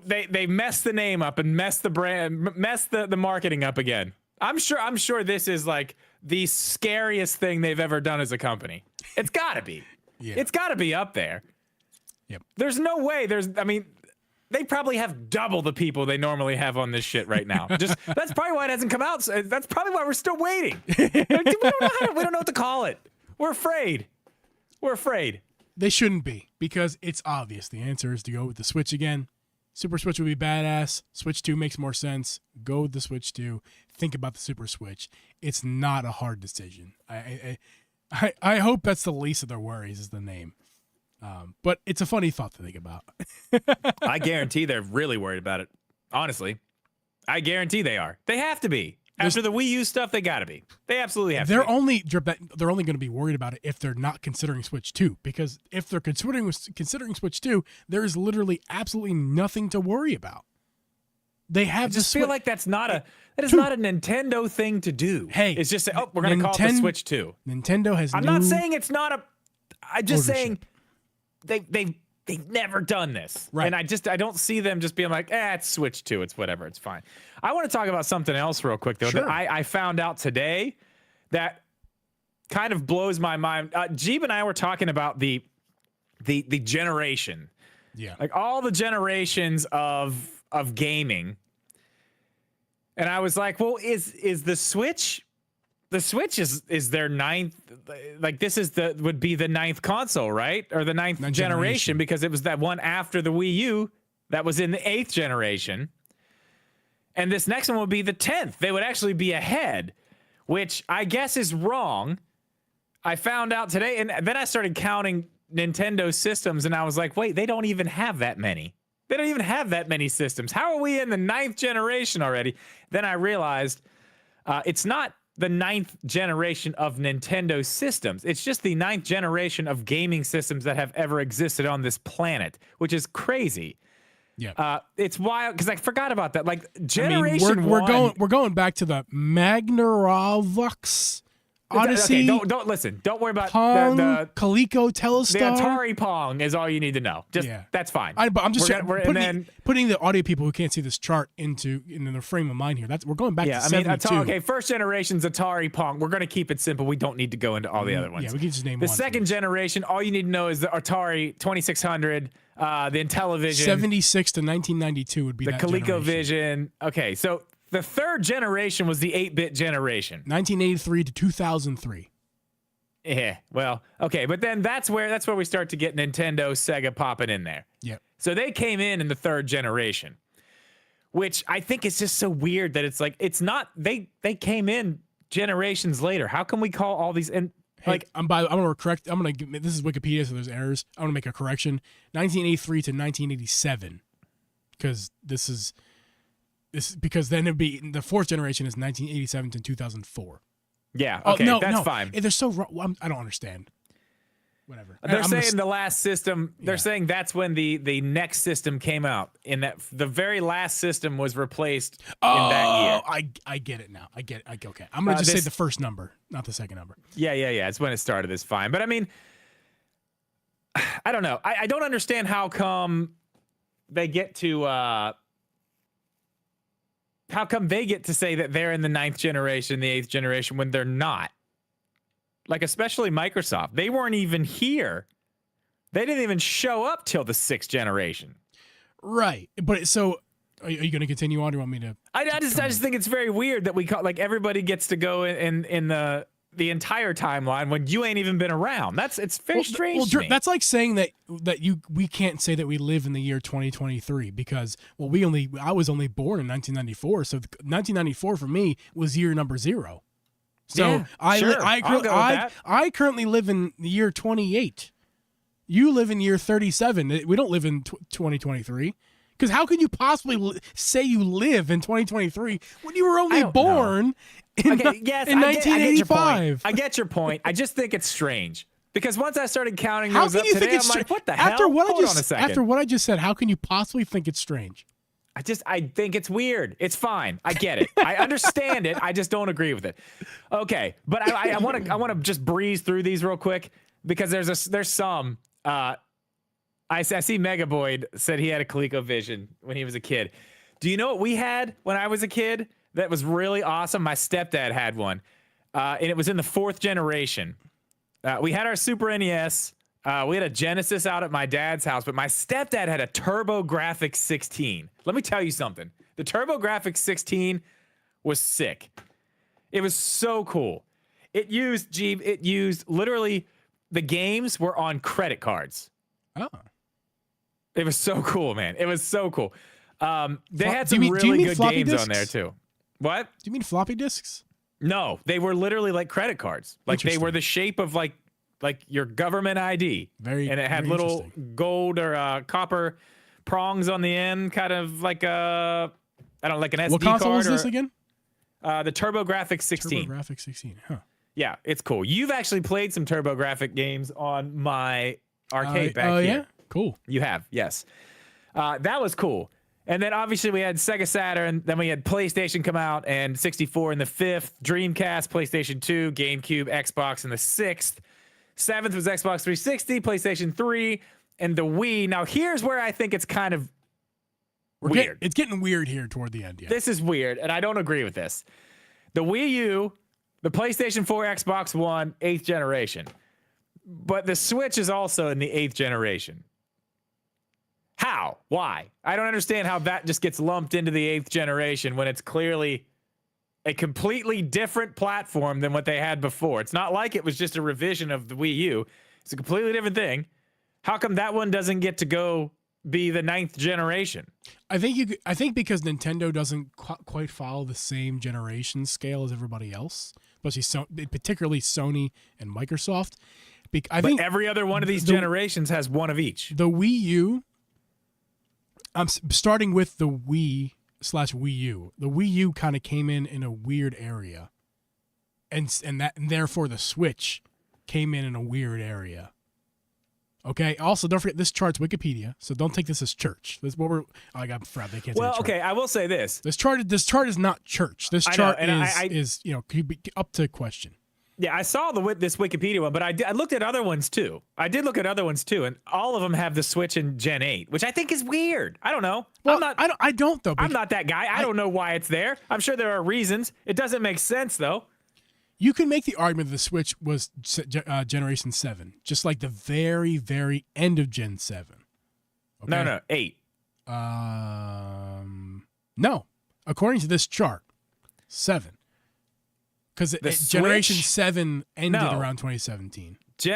they messed the name up and messed the brand, messed the marketing up again. I'm sure this is like the scariest thing they've ever done as a company. It's got to be. Yeah. It's got to be up there. Yep. There's no way. They probably have double the people they normally have on this shit right now. That's probably why it hasn't come out. That's probably why we're still waiting. we don't know what to call it. We're afraid. They shouldn't be, because it's obvious. The answer is to go with the Switch again. Super Switch would be badass. Switch 2 makes more sense. Go with the Switch 2. Think about the Super Switch. It's not a hard decision. I hope that's the least of their worries is the name. But it's a funny thought to think about. I guarantee they're really worried about it. Honestly, I guarantee they are. They have to be. After the Wii U stuff, they got to be. They absolutely have to be. They're only going to be worried about it if they're not considering Switch 2. Because if they're considering Switch 2, there is literally absolutely nothing to worry about. They have I just feel like that is not a Nintendo thing to do. Hey, it's just we're going to call it the Switch 2. Nintendo has. I'm not saying it's not a. I'm just saying they've never done this. Right. And I don't see them just being like, it's Switch 2. It's whatever. It's fine. I want to talk about something else real quick, though, sure. that I found out today that kind of blows my mind. Geeb and I were talking about the generation. Yeah. Like all the generations of gaming. And I was like, well, is the Switch... The Switch is their ninth, like this would be the ninth console, right? Or the ninth generation, because it was that one after the Wii U that was in the 8th generation. And this next one would be the 10th. They would actually be ahead, which I guess is wrong. I found out today, and then I started counting Nintendo systems, and I was like, wait, they don't even have that many. They don't even have that many systems. How are we in the 9th generation already? Then I realized it's not the 9th generation of Nintendo systems. It's just the 9th generation of gaming systems that have ever existed on this planet, which is crazy. Yeah, it's wild because I forgot about that. Like generation one, we're going back to the Magnavox Odyssey. Okay, don't listen. Don't worry about Pong, the Coleco Telstar. The Atari Pong is all you need to know. That's fine. But I'm just putting the audio people who can't see this chart in the frame of mind here. We're going back to 72. Okay, first generation's Atari Pong. We're going to keep it simple. We don't need to go into all the other ones. Yeah, we can just name the one. Second generation, all you need to know is the Atari 2600, the Intellivision. 76 to 1992 would be the ColecoVision. Okay, so the third generation was the 8-bit generation. 1983 to 2003. Yeah, well, okay, but then that's where we start to get Nintendo, Sega popping in there. Yeah. So they came in the third generation, which I think is just so weird that it's like it's not they came in generations later. How can we call all these in? Like I'm going to correct. This is Wikipedia, so there's errors. I want to make a correction. 1983 to 1987, because because then it'd be the 4th generation is 1987 to 2004. Yeah. Okay. That's fine. They're so wrong. I don't understand. whatever. They're saying the last system. They're saying that's when the next system came out. In that the very last system was replaced in that year. I get it now. I get it. Okay. I'm gonna just say the first number, not the second number. Yeah. It's when it started. It's fine. But I mean, I don't know. I don't understand how come they get to. How come they get to say that they're in the 9th generation, the 8th generation, when they're not? Like, especially Microsoft. They weren't even here. They didn't even show up till the 6th generation. Right. But so, are you going to continue on? Or do you want me to? I just think it's very weird that we call, like, everybody gets to go in the entire timeline when you ain't even been around. It's very strange to me. That's like saying that we can't say that we live in the year 2023 because I was only born in 1994, so 1994 for me was year number 0. So yeah, I currently live in the year 28. You live in year 37. We don't live in 2023. Because how can you possibly say you live in 2023 when you were only born in 1985? I get your point. I just think it's strange. Because once I started counting those up today, I'm like, what the hell? Hold on a second. After what I just said, how can you possibly think it's strange? I think it's weird. It's fine. I get it. I understand it. I just don't agree with it. Okay, but I want to just breeze through these real quick because there's some. I see Megaboyd said he had a ColecoVision when he was a kid. Do you know what we had when I was a kid that was really awesome? My stepdad had one, and it was in the 4th generation. We had our Super NES. We had a Genesis out at my dad's house, but my stepdad had a TurboGrafx 16. Let me tell you something. The TurboGrafx 16 was sick. It was so cool. It used literally the games were on credit cards. Oh. It was so cool, man. It was so cool. They had some do you mean good floppy games disks? on there too. What? Do you mean floppy disks? No, they were literally like credit cards. Like they were the shape of like your government ID. And it had little gold or copper prongs on the end, kind of like an SD card. What console was this again? The TurboGrafx 16. TurboGrafx 16, huh? Yeah, it's cool. You've actually played some TurboGrafx games on my arcade back here. Yeah? Cool. You have, yes. That was cool. And then obviously we had Sega Saturn, then we had PlayStation come out, and 64 in the 5th, Dreamcast, PlayStation 2, GameCube, Xbox in the 6th. 7th was Xbox 360, PlayStation 3, and the Wii. Now here's where I think it's kind of weird. It's getting weird here toward the end, yeah. This is weird, and I don't agree with this. The Wii U, the PlayStation 4, Xbox One, 8th generation. But the Switch is also in the 8th generation. How? Why? I don't understand how that just gets lumped into the 8th generation when it's clearly a completely different platform than what they had before. It's not like it was just a revision of the Wii U. It's a completely different thing. How come that one doesn't get to go be the 9th generation? I think because Nintendo doesn't quite follow the same generation scale as everybody else, particularly Sony and Microsoft. But every other one of these generations has one of each. The Wii U, I'm starting with the Wii/Wii U. The Wii U kind of came in a weird area, and therefore the Switch came in a weird area. Okay. Also, don't forget this chart's Wikipedia, so don't take this as church. This is what we're. I got proud they can't. Well, say okay. I will say this. This chart is not church. This chart is could be up to question. Yeah, I saw this Wikipedia one, but I looked at other ones too. And all of them have the Switch in Gen 8, which I think is weird. I don't know. Well, I don't though. I'm not that guy. I don't know why it's there. I'm sure there are reasons. It doesn't make sense though. You can make the argument that the Switch was Generation 7, just like the very, very end of Gen 7. Okay? No, 8. No. According to this chart, 7. Because Generation 7 ended around 2017. The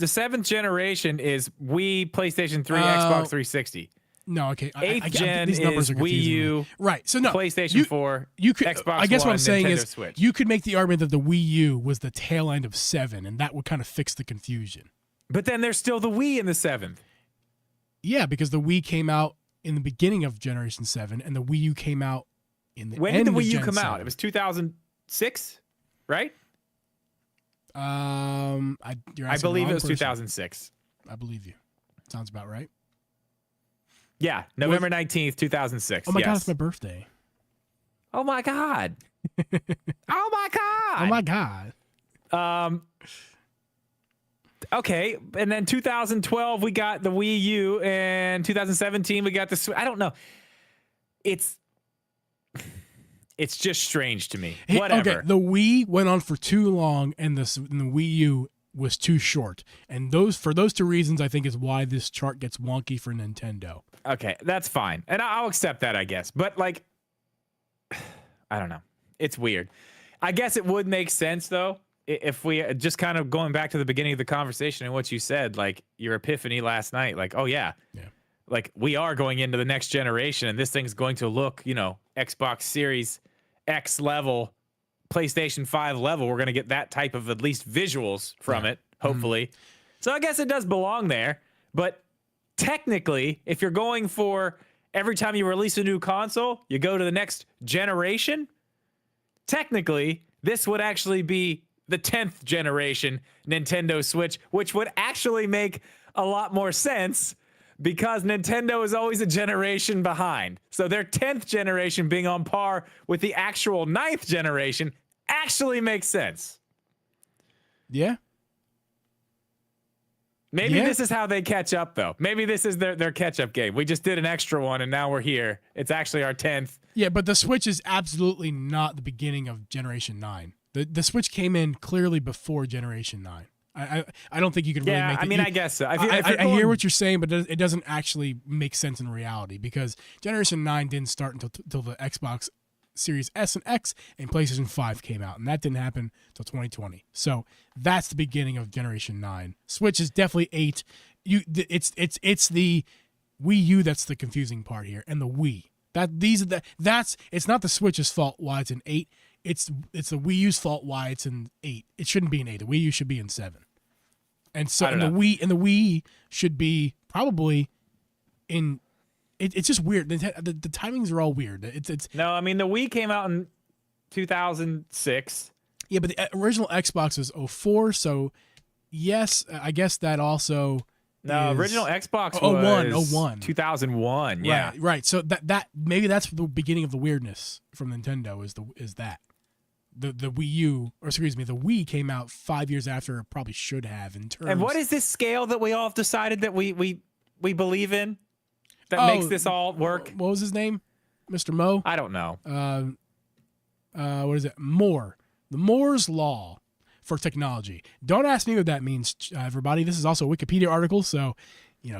7th generation is Wii, PlayStation 3, Xbox 360. No, okay. 8th gen these numbers is are Wii U, right? So no, PlayStation 4, Xbox I guess One, what I'm saying Nintendo is Switch. you could make the argument that the Wii U was the tail end of 7, and that would kind of fix the confusion. But then there's still the Wii in the 7th. Yeah, because the Wii came out in the beginning of Generation 7, and the Wii U came out in the When end did the of Wii U Gen come 7. out? It was 2006, right? I You're I asking the believe wrong it was person. 2006. I believe you. Sounds about right. Yeah, November 19th, 2006. Oh my god, yes. it's my birthday. Oh my god. Oh my god. Oh my god. Okay, and then 2012 we got the Wii U, and 2017 we got the Switch. I don't know. It's just strange to me. Whatever. Okay, the Wii went on for too long, and the Wii U was too short. And for those two reasons, I think is why this chart gets wonky for Nintendo. Okay, that's fine, and I'll accept that, I guess. But like, I don't know. It's weird. I guess it would make sense though. If we just kind of going back to the beginning of the conversation and what you said, like your epiphany last night, like, oh yeah, like we are going into the next generation and this thing's going to look, Xbox Series X level, PlayStation 5 level. We're going to get that type of at least visuals from it, hopefully. So I guess it does belong there. But technically, if you're going for every time you release a new console, you go to the next generation, technically, this would actually be the 10th generation Nintendo Switch, which would actually make a lot more sense because Nintendo is always a generation behind. So their 10th generation being on par with the actual 9th generation actually makes sense. Yeah. Maybe this is how they catch up, though. Maybe this is their catch-up game. We just did an extra one, and now we're here. It's actually our 10th. Yeah, but the Switch is absolutely not the beginning of Generation 9. The Switch came in clearly before Generation 9. I don't think you can really make it. I mean, I guess so. I hear what you're saying, but it doesn't actually make sense in reality because Generation 9 didn't start until the Xbox Series S and X and PlayStation 5 came out, and that didn't happen until 2020. So that's the beginning of Generation 9. Switch is definitely 8. It's the Wii U that's the confusing part here, and the Wii. It's not the Switch's fault why it's an 8. It's the Wii U's fault why it's an 8. It shouldn't be an 8. The Wii U should be in 7. And so the Wii should be probably in. It's just weird. The timings are all weird. No, I mean the Wii came out in 2006. Yeah, but the original Xbox was 04. So yes, I guess that also. No, original Xbox was 01. 2001. Yeah, right. So that maybe that's the beginning of the weirdness from Nintendo is that the Wii U, or excuse me, the Wii came out 5 years after it probably should have in terms. And what is this scale that we all have decided that we believe in that makes this all work? What was his name? Mr. Mo? I don't know. What is it? Moore. The Moore's Law for technology. Don't ask me what that means, everybody. This is also a Wikipedia article, so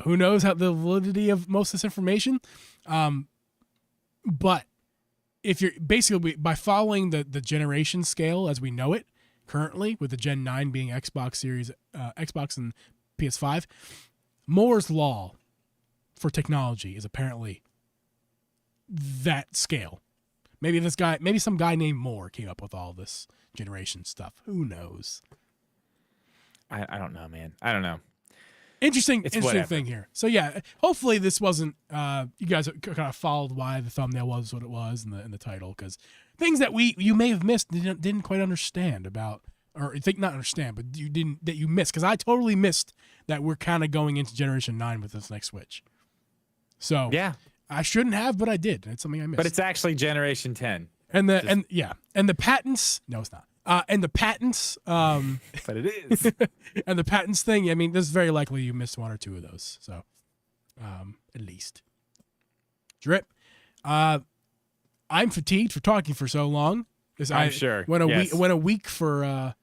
who knows how the validity of most of this information. But if you're basically by following the generation scale as we know it currently, with the Gen 9 being Xbox Series, Xbox and PS5, Moore's Law for technology is apparently that scale. Maybe some guy named Moore came up with all this generation stuff. Who knows? I don't know, man. I don't know. Interesting whatever. thing here. So yeah, hopefully this wasn't. You guys kind of followed why the thumbnail was what it was and the title, because things that you may have missed didn't quite understand about, or think not understand, but you missed, because I totally missed that we're kind of going into Generation 9 with this next Switch. So Yeah, I shouldn't have, but I did. It's something I missed. but it's actually Generation 10. And the patents. No, it's not. And the patents. But it is. And the patents thing. I mean, this is very likely you missed one or two of those. So, at least. Drip. I'm fatigued for talking for so long. I'm sure. Went a week for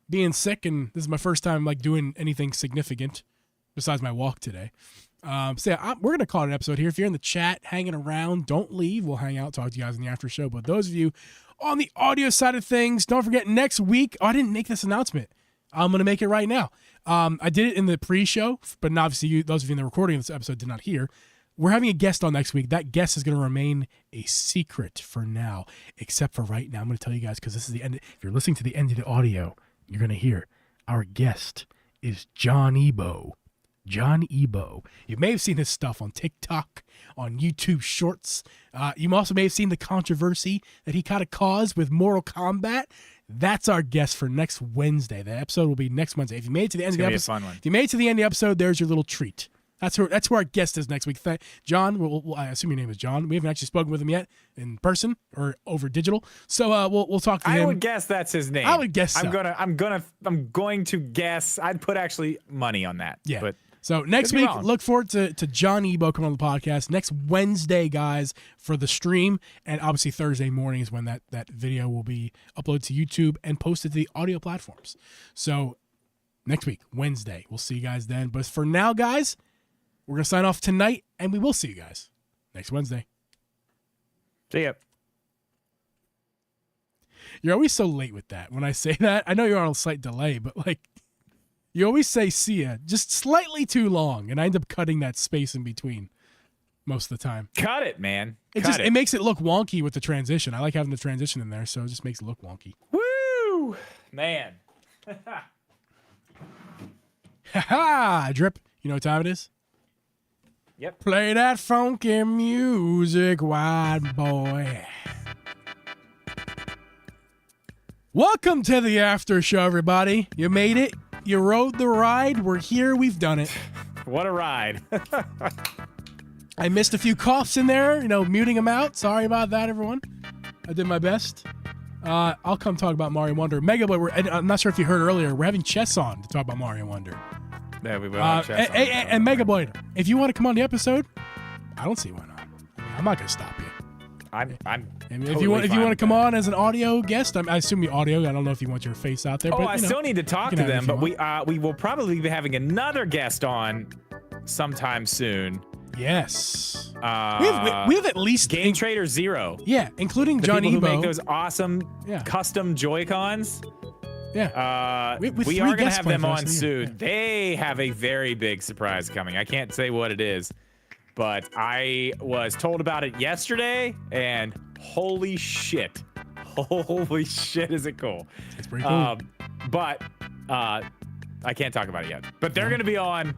being sick, and this is my first time doing anything significant besides my walk today. So yeah, we're gonna call it an episode here. If you're in the chat hanging around, don't leave. We'll hang out, talk to you guys in the after show. But those of you on the audio side of things, don't forget next week. Oh, I didn't make this announcement. I'm gonna make it right now. I did it in the pre-show, but obviously those of you in the recording of this episode did not hear. We're having a guest on next week. That guest is going to remain a secret for now, except for right now. I'm going to tell you guys, because this is the end. If you're listening to the end of the audio, you're going to hear our guest is John Ebo. John Ebo. You may have seen his stuff on TikTok, on YouTube Shorts. You also may have seen the controversy that he kind of caused with Mortal Kombat. That's our guest for next Wednesday. The episode will be next Wednesday. If you made it to the end of the episode, fun one. if you made it to the end of the episode, there's your little treat. That's who our guest is next week. John, I assume your name is John. We haven't actually spoken with him yet in person or over digital. So we'll talk to him. I would guess that's his name. I would guess so. I'm going to guess. I'd put actually money on that. Yeah. But so next week, look forward to John Ebo coming on the podcast. Next Wednesday, guys, for the stream. And obviously Thursday morning is when that video will be uploaded to YouTube and posted to the audio platforms. So next week, Wednesday, we'll see you guys then. But for now, guys, we're going to sign off tonight, and we will see you guys next Wednesday. See ya. You're always so late with that. When I say that, I know you're on a slight delay, but you always say see ya just slightly too long, and I end up cutting that space in between most of the time. Cut it, man. It makes it look wonky with the transition. I like having the transition in there, so it just makes it look wonky. Woo! Man. Ha-ha! Drip, you know what time it is? Yep. Play that funky music, white boy. Welcome to the after show, everybody. You made it. You rode the ride. We're here. We've done it. What a ride. I missed a few coughs in there, muting them out. Sorry about that, everyone. I did my best. I'll come talk about Mario Wonder. Mega Boy, I'm not sure if you heard earlier, we're having Chess on to talk about Mario Wonder. Yeah, we will have Chess on. And Mega Boy, if you want to come on the episode, I don't see why not. I'm not going to stop you. I'm if you want to come on as an audio guest, I assume you audio. I don't know if you want your face out there. But, I still need to talk to them, but we will probably be having another guest on sometime soon. Yes. We have at least Game Trader Zero. Yeah, including the John people Ebo. who make those awesome custom Joy-Cons. Yeah. We are going to have them on soon. Yeah. They have a very big surprise coming. I can't say what it is, but I was told about it yesterday, and holy shit. Holy shit, is it cool. It's pretty cool. But I can't talk about it yet. But they're going to be on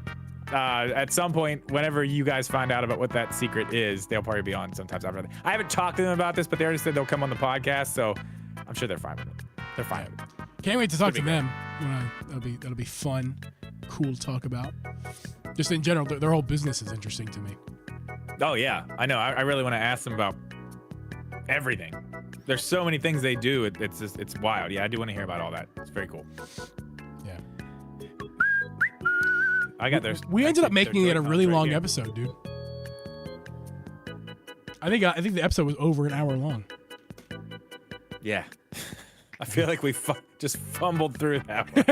at some point whenever you guys find out about what that secret is. They'll probably be on sometimes after that. I haven't talked to them about this, but they already said they'll come on the podcast, so I'm sure they're fine with it. They're fine with it. Can't wait to talk to them. That'll be fun, cool to talk about. Just in general, their whole business is interesting to me. Oh yeah, I know. I really want to ask them about everything. There's so many things they do. It's wild. Yeah, I do want to hear about all that. It's very cool. Yeah. I got theirs. We ended up making it a really long episode, dude. I think the episode was over an hour long. Yeah. I feel like we just fumbled through that one.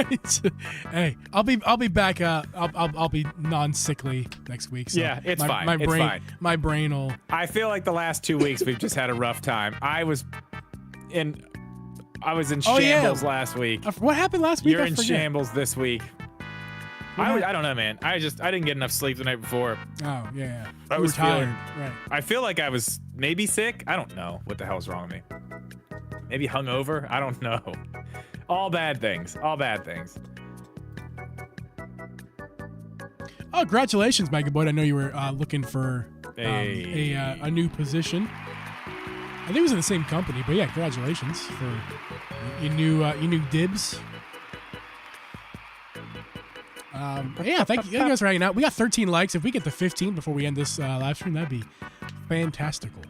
Hey, I'll be back. I'll be non-sickly next week. So yeah, it's fine. It's fine. My brain will. I feel like the last 2 weeks we've just had a rough time. I was in shambles last week. What happened last week? You're in shambles this week. I don't know, man. I didn't get enough sleep the night before. Oh yeah. I was tired. Right. I feel like I was maybe sick. I don't know what the hell's wrong with me. Maybe hungover? I don't know. All bad things. All bad things. Oh, congratulations, Mega Boy. I know you were looking for a new position. I think it was in the same company, but yeah, congratulations for your new dibs. Yeah, thank you guys for hanging out. We got 13 likes. If we get to 15 before we end this live stream, that'd be fantastical.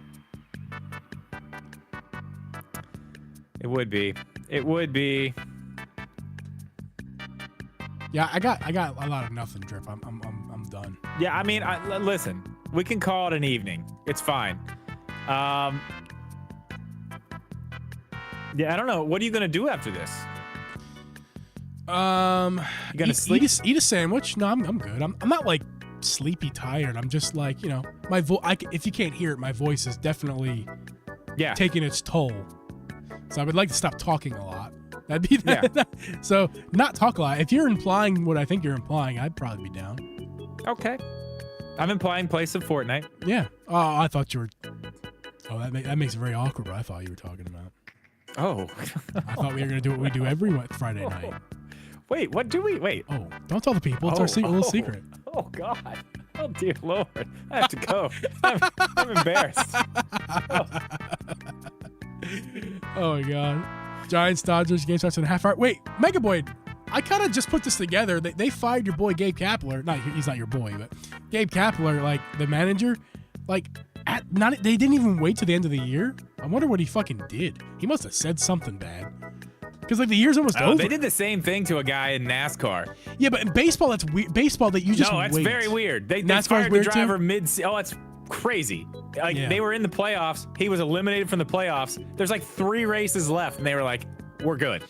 It would be. It would be. Yeah, I got a lot of nothing, Drip. I'm done. Yeah, I mean, listen, we can call it an evening. It's fine. Yeah, I don't know. What are you gonna do after this? You gonna sleep? Eat a sandwich. No, I'm good. I'm not like sleepy tired. I'm just like, my if you can't hear it, my voice is definitely taking its toll. So I would like to stop talking a lot. That'd be that. Yeah. So not talk a lot. If you're implying what I think you're implying, I'd probably be down. Okay. I'm implying play some Fortnite. Yeah. Oh, I thought you were. Oh, that makes it very awkward. What I thought you were talking about. Oh. I thought we were gonna do what we do every Friday night. Wait, what do we? Wait. Oh, don't tell the people. It's our little secret. Oh God. Oh dear Lord. I have to go. I'm embarrassed. Oh my God. Giants Dodgers game starts in a half hour. Wait, Mega Boy, I kind of just put this together. They fired your boy Gabe Kapler. He's not your boy, but Gabe Kapler, like the manager, like they didn't even wait to the end of the year. I wonder what he fucking did. He must have said something bad. Because like the year's almost over. They did the same thing to a guy in NASCAR. Yeah, but in baseball, that's weird. Baseball that you just that's wait. very weird. They NASCAR's fired the weird driver too? mid. Oh, it's crazy. Like they were in the playoffs. He was eliminated from the playoffs. There's like 3 races left, and they were like, "We're good."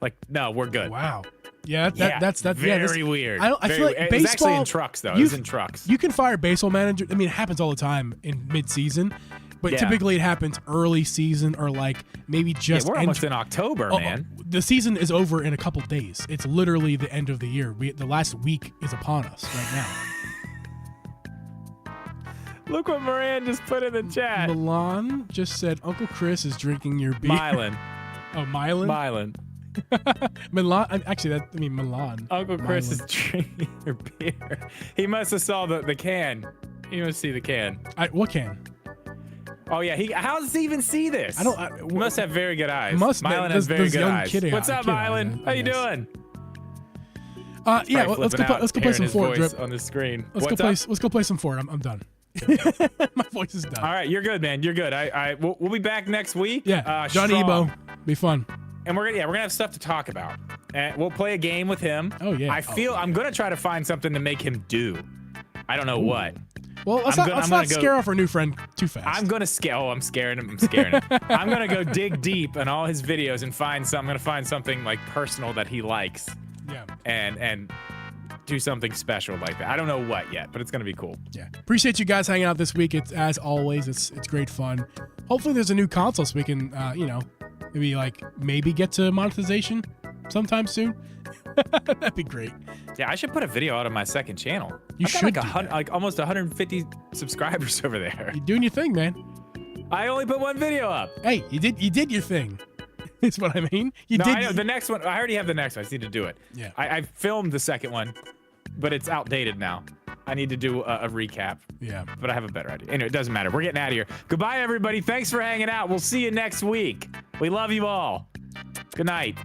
Like, no, we're good. Wow. Yeah, that's very weird. I feel like It baseball. was actually in trucks though. It was in trucks. You can fire baseball manager. I mean, it happens all the time in mid-season, but typically it happens early season or like maybe just. We're almost in October, man. The season is over in a couple days. It's literally the end of the year. The last week is upon us right now. Look what Moran just put in the chat. Milan just said Uncle Chris is drinking your beer. Milan. Oh, Milan. Milan. Milan. Actually, Milan. Uncle Chris Milan. is drinking your beer. He must have saw the can. He must see the can. What can? Oh yeah. How does he even see this? He must have very good eyes. Milan has very good eyes. What's up, Milan? How you doing? Yeah. Let's go play some Ford. Drip. On the screen. Let's go play some Ford. I'm done. My voice is done. All right, you're good, man. You're good. We'll be back next week. Yeah. Johnny strong. Ebo. Be fun. And we're gonna have stuff to talk about. And we'll play a game with him. Oh yeah. I'm gonna try to find something to make him do. I don't know what. Well, let's not scare off our new friend too fast. I'm gonna scare. Oh, I'm scaring him. I'm gonna go dig deep in all his videos and find something. I'm gonna find something like personal that he likes. Yeah. And do something special like that. I don't know what yet, but it's gonna be cool. Yeah. Appreciate you guys hanging out this week. It's as always. It's great fun. Hopefully, there's a new console so we can maybe get to monetization sometime soon. That'd be great. Yeah, I should put a video out on my second channel. You should like almost 150 subscribers over there. You're doing your thing, man. I only put one video up. Hey, you did your thing. That's what I mean. I know, the next one. I already have the next one. I just need to do it. Yeah. I filmed the second one, but it's outdated now. I need to do a recap. Yeah. But I have a better idea. Anyway, it doesn't matter. We're getting out of here. Goodbye, everybody. Thanks for hanging out. We'll see you next week. We love you all. Good night.